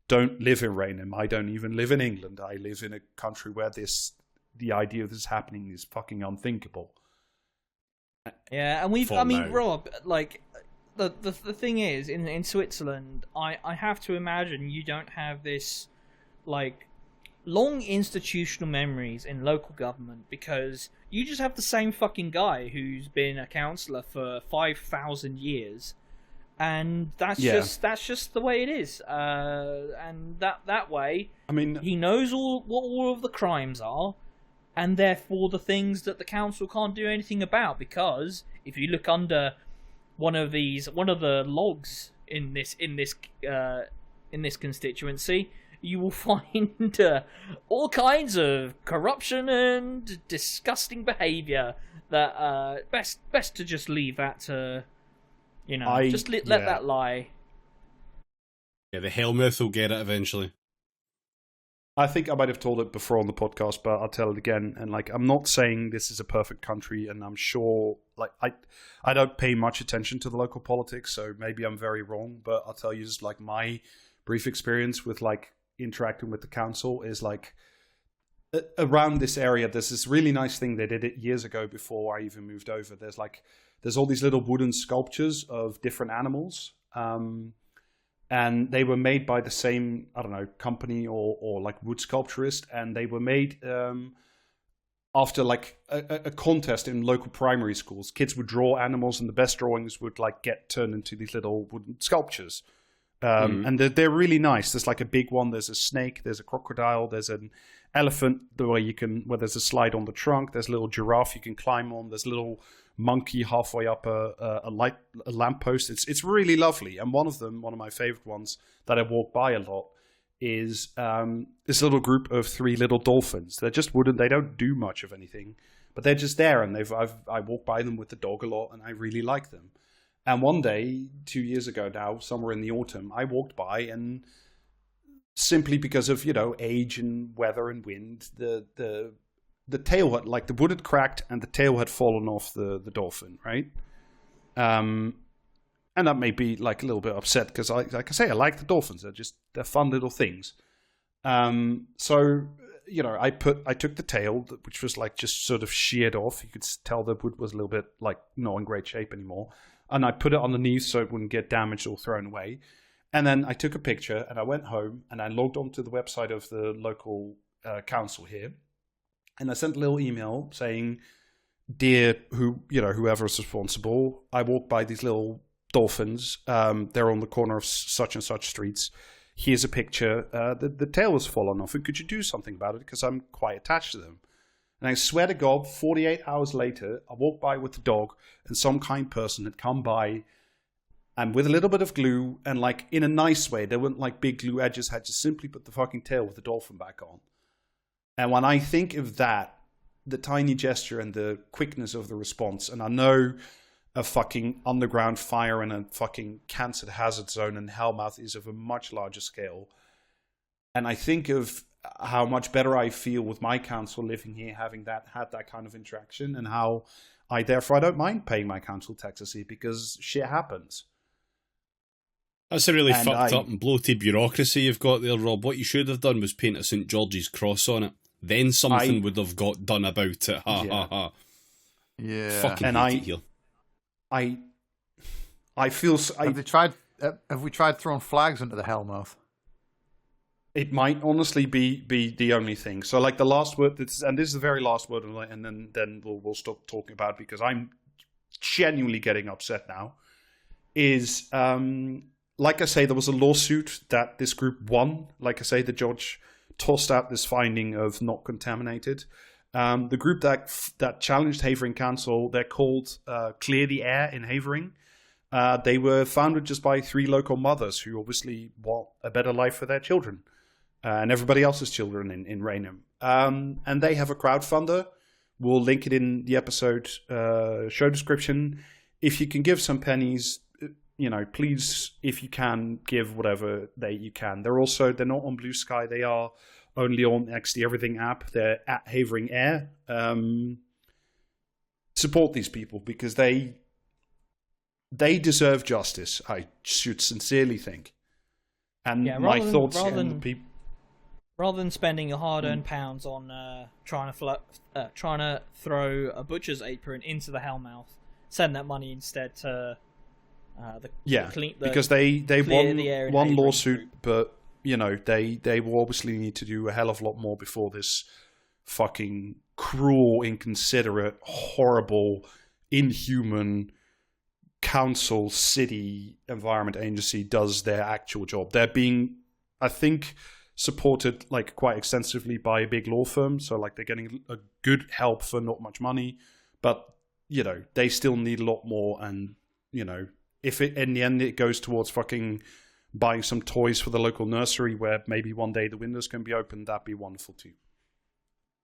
don't live in Raynham. I don't even live in England. I live in a country where the idea of this happening is fucking unthinkable. Yeah, and Rob, the thing is, in Switzerland, I have to imagine you don't have this like long institutional memories in local government, because you just have the same fucking guy who's been a councillor for 5,000 years, and that's just the way it is. And that way, I mean, he knows what all of the crimes are, and therefore the things that the council can't do anything about. Because if you look under one of the logs in this constituency, you will find all kinds of corruption and disgusting behaviour that best to just leave that to, let that lie. Yeah, the Hellmouth will get it eventually. I think I might have told it before on the podcast, but I'll tell it again. And like, I'm not saying this is a perfect country, and I'm sure, like, I don't pay much attention to the local politics, so maybe I'm very wrong. But I'll tell you, just like my brief experience with like interacting with the council is like around this area. There's this really nice thing they did it years ago before I even moved over. There's all these little wooden sculptures of different animals. And they were made by the same, I don't know, company or like wood sculpturist. And they were made after like a contest in local primary schools. Kids would draw animals, and the best drawings would like get turned into these little wooden sculptures. And they're really nice. There's like a big one. There's a snake. There's a crocodile. There's an elephant where there's a slide on the trunk. There's a little giraffe you can climb on. There's a little monkey halfway up a lamppost. It's really lovely. And one of my favorite ones that I walk by a lot is this little group of 3 little dolphins. They're just wooden. They don't do much of anything, but they're just there. And I walk by them with the dog a lot, and I really like them. And one day, 2 years ago now, somewhere in the autumn, I walked by, and simply because of, age and weather and wind, the tail had, like, the wood had cracked and the tail had fallen off the dolphin, right? And that made me like a little bit upset because, like I say, I like the dolphins. They're fun little things. So I took the tail, which was like just sort of sheared off. You could tell the wood was a little bit like not in great shape anymore. And I put it underneath so it wouldn't get damaged or thrown away. And then I took a picture and I went home and I logged onto the website of the local council here. And I sent a little email saying, "Dear whoever is responsible, I walked by these little dolphins. They're on the corner of such and such streets. Here's a picture. The tail was fallen off. And could you do something about it? Because I'm quite attached to them." And I swear to God, 48 hours later, I walked by with the dog, and some kind person had come by, and with a little bit of glue, and like in a nice way, there weren't like big glue edges, had just simply put the fucking tail with the dolphin back on. And when I think of that, the tiny gesture and the quickness of the response, and I know a fucking underground fire in a fucking cancer hazard zone in Hellmouth is of a much larger scale. And I think of how much better I feel with my council living here, having had that kind of interaction, and how I don't mind paying my council taxes here because shit happens. That's a really fucked up and bloated bureaucracy you've got there, Rob. What you should have done was paint a St. George's cross on it. Then something would have got done about it. Ha ha. Yeah. Fucking hate it here. I feel. Have we tried throwing flags into the Hellmouth? It might honestly be the only thing. So, like the last word, and this is the very last word, and then we'll stop talking about it because I'm genuinely getting upset now. Is like I say, there was a lawsuit that this group won. Like I say, the judge tossed out this finding of not contaminated. The group that challenged Havering Council, they're called Clear the Air in Havering. They were founded just by 3 local mothers who obviously want a better life for their children and everybody else's children in Raynham. And they have a crowdfunder. We'll link it in the episode show description. If you can give some pennies, please, if you can, give whatever you can. They're not on Blue Sky. They are only on the Everything app. They're at Havering Air. Support these people because they deserve justice. I should sincerely think. And yeah, my thoughts on the people. Rather than spending your hard-earned pounds on trying to throw a butcher's apron into the Hellmouth, send that money instead to because they won one lawsuit, but they will obviously need to do a hell of a lot more before this fucking cruel, inconsiderate, horrible, inhuman council, city, environment agency does their actual job. They're being, I think, supported like quite extensively by a big law firm, so like they're getting a good help for not much money, but they still need a lot more. And if it in the end it goes towards fucking buying some toys for the local nursery where maybe one day the windows can be opened, that'd be wonderful too.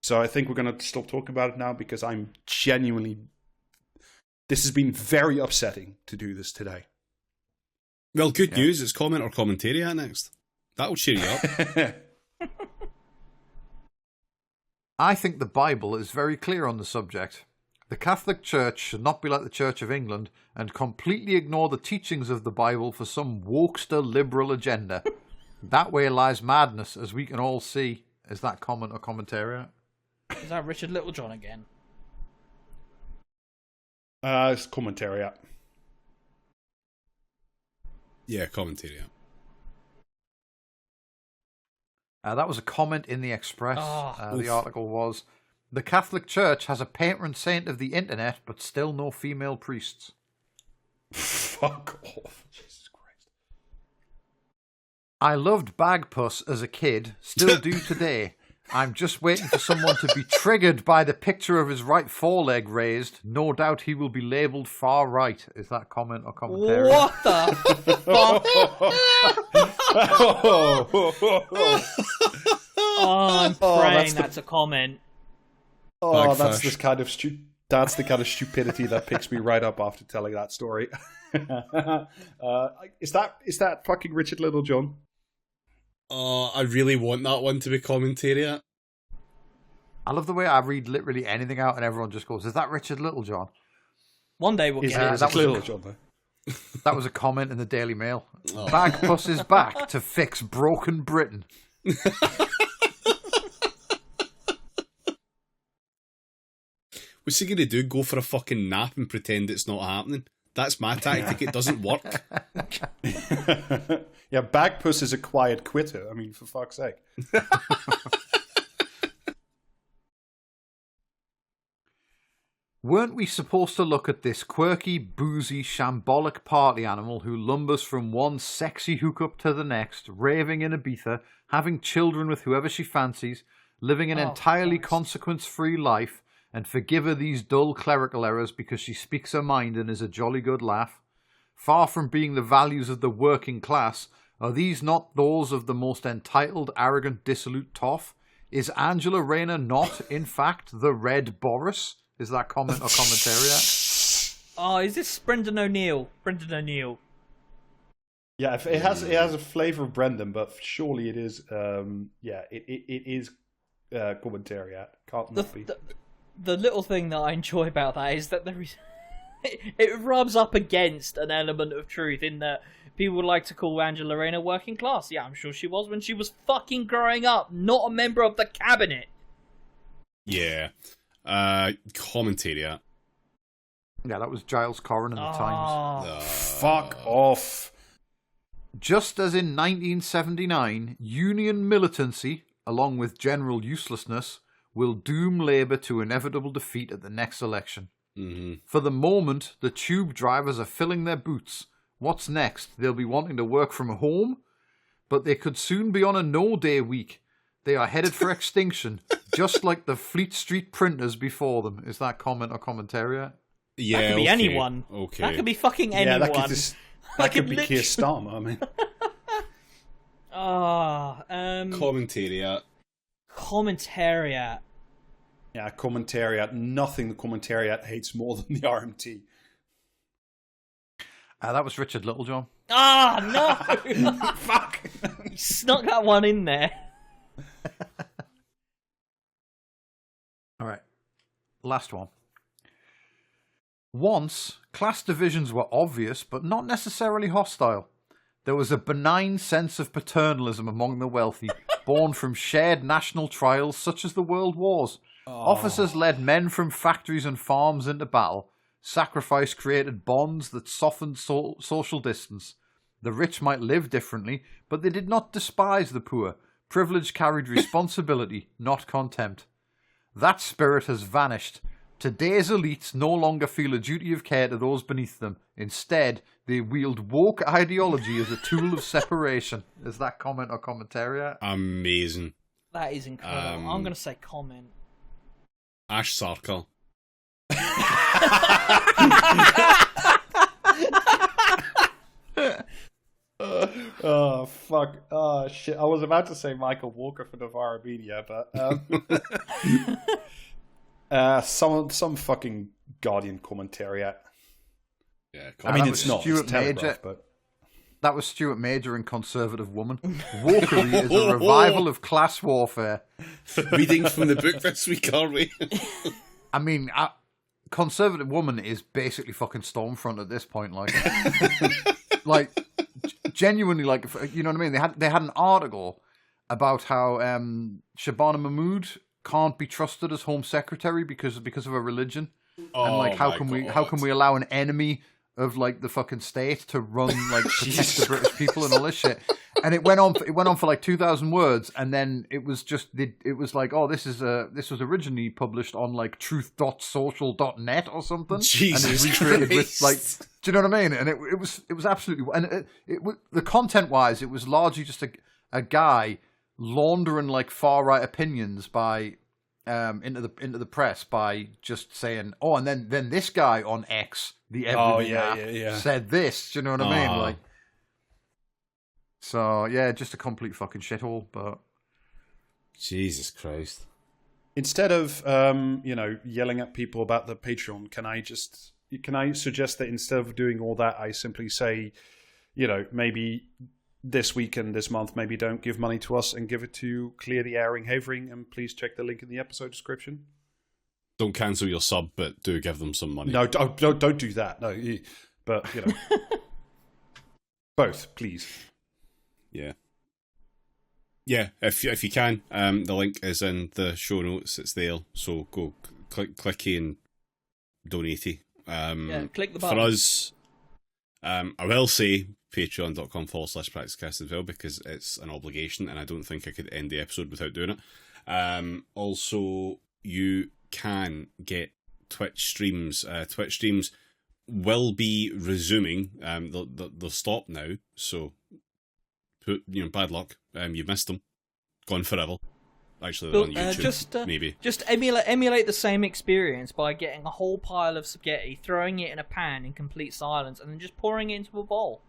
So I think we're going to stop talking about it now, because I'm genuinely, this has been very upsetting to do this today. Well, good news, it's comment or commentary next. That'll cheer you up. I think the Bible is very clear on the subject. The Catholic Church should not be like the Church of England and completely ignore the teachings of the Bible for some wokester liberal agenda. That way lies madness, as we can all see. Is that comment or commentary? Is that Richard Littlejohn again? It's commentary. Yeah, commentary. That was a comment in the Express. The article was, the Catholic Church has a patron saint of the internet, but still no female priests. Fuck off. Jesus Christ. I loved Bagpuss as a kid, still do today. I'm just waiting for someone to be triggered by the picture of his right foreleg raised. No doubt he will be labelled far right. Is that comment or commentary? What the fuck? I'm praying that's a comment. Oh, that's the kind of stupidity that picks me right up after telling that story. Is that fucking Richard Littlejohn? Oh, I really want that one to be commentary. I love the way I read literally anything out and everyone just goes, is that Richard Littlejohn? One day we'll get it. That Littlejohn, that was a comment in the Daily Mail. Oh. Bagpuss is back to fix broken Britain. What's he going to do? Go for a fucking nap and pretend it's not happening? That's my tactic. It doesn't work. Yeah, Bagpuss is a quiet quitter. I mean, for fuck's sake. Weren't we supposed to look at this quirky, boozy, shambolic party animal who lumbers from one sexy hookup to the next, raving in Ibiza, having children with whoever she fancies, living an entirely consequence-free life, and forgive her these dull clerical errors because she speaks her mind and is a jolly good laugh? Far from being the values of the working class, are these not those of the most entitled, arrogant, dissolute toff? Is Angela Rayner not, in fact, the Red Boris? Is that comment or commentary? Oh, is this Brendan O'Neill? Brendan O'Neill. Yeah, it has a flavour of Brendan, but surely it is. It is commentary. Can't not be. The little thing that I enjoy about that is that there is. It rubs up against an element of truth in that people would like to call Angela Rayner working class. Yeah, I'm sure she was when she was fucking growing up, not a member of the cabinet. Yeah. Commentary. Yeah, that was Giles Corran in the Times. Fuck off. Just as in 1979, union militancy, along with general uselessness, will doom Labour to inevitable defeat at the next election. Mm-hmm. For the moment, the tube drivers are filling their boots. What's next? They'll be wanting to work from home, but they could soon be on a no-day week. They are headed for extinction, just like the Fleet Street printers before them. Is that comment or commentary? Yeah, that could be anyone. Okay. That could be fucking anyone. Yeah, that could be Keir Starmer, I mean. Commentariat. Commentariat. Yeah, commentariat. Nothing the commentariat hates more than the RMT. That was Richard Littlejohn. No! Fuck! You snuck that one in there. All right. Last one. Once, class divisions were obvious, but not necessarily hostile. There was a benign sense of paternalism among the wealthy, born from shared national trials such as the World Wars. Officers led men from factories and farms into battle. Sacrifice created bonds that softened social distance. The rich might live differently, but they did not despise the poor. Privilege carried responsibility, not contempt. That spirit has vanished. Today's elites no longer feel a duty of care to those beneath them. Instead, they wield woke ideology as a tool of separation. Is that comment or commentariat? Amazing. That is incredible. I'm going to say comment. Ash Sarkar. Oh, fuck. Oh, shit. I was about to say Michael Walker for Novara Media, but... some fucking Guardian commentariat. Yeah, I mean, it's not. Stuart It's Telegraph, Major. but... That was Stuart Major in Conservative Woman. Wokery is a revival of class warfare. Reading from the book this week, are we? I mean, Conservative Woman is basically fucking Stormfront at this point. Like, genuinely, like, you know what I mean? They had an article about how Shabana Mahmood can't be trusted as Home Secretary because of her religion, and like how can we allow an enemy of like the fucking state to run like protect the British people and all this shit. And it went on for like 2,000 words, and then it was like, oh, this was originally published on like truth.social.net or something. Jesus and it recreated Christ. with like, do you know what I mean? And it was absolutely, and the content wise, it was largely just a guy laundering like far right opinions by into the press by just saying, oh, and then this guy on X, the everything app, said this. Do you know what I mean? Like, so yeah, just a complete fucking shithole. But Jesus Christ! Instead of yelling at people about the Patreon, can I suggest that instead of doing all that, I simply say, maybe this week and this month, maybe don't give money to us and give it to Clear the Airing Havering, and please check the link in the episode description. Don't cancel your sub, but do give them some money. No, don't do that. No, but both, please. Yeah. If you can, the link is in the show notes. It's there, so go clicky and donate. Click the button. For us, I will say patreon.com/practicecast as well, because it's an obligation and I don't think I could end the episode without doing it. Also, you can get Twitch streams. Twitch streams will be resuming. They'll stop now, so bad luck. You've missed them. Gone forever. Actually, they're on YouTube. Maybe just emulate the same experience by getting a whole pile of spaghetti, throwing it in a pan in complete silence, and then just pouring it into a bowl.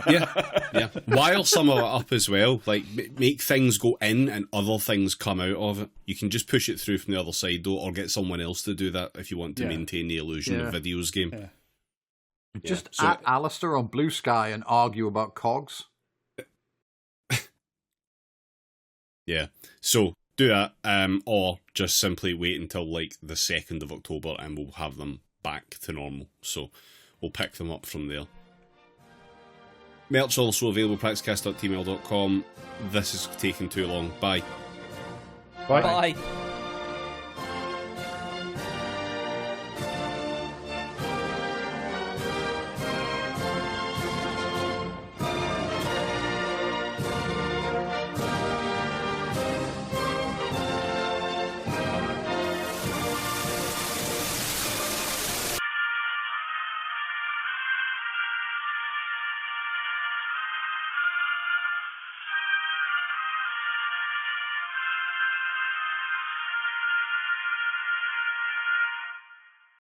yeah. While some of it up as well, like make things go in and other things come out of it. You can just push it through from the other side though, or get someone else to do that if you want to maintain the illusion of videos game. Yeah. Just add Alistair on Blue Sky and argue about cogs. Yeah, so do that, or just simply wait until like the 2nd of October and we'll have them back to normal. So we'll pick them up from there. Merch also available, practicecast.gmail.com. This is taking too long. Bye. Bye. Bye.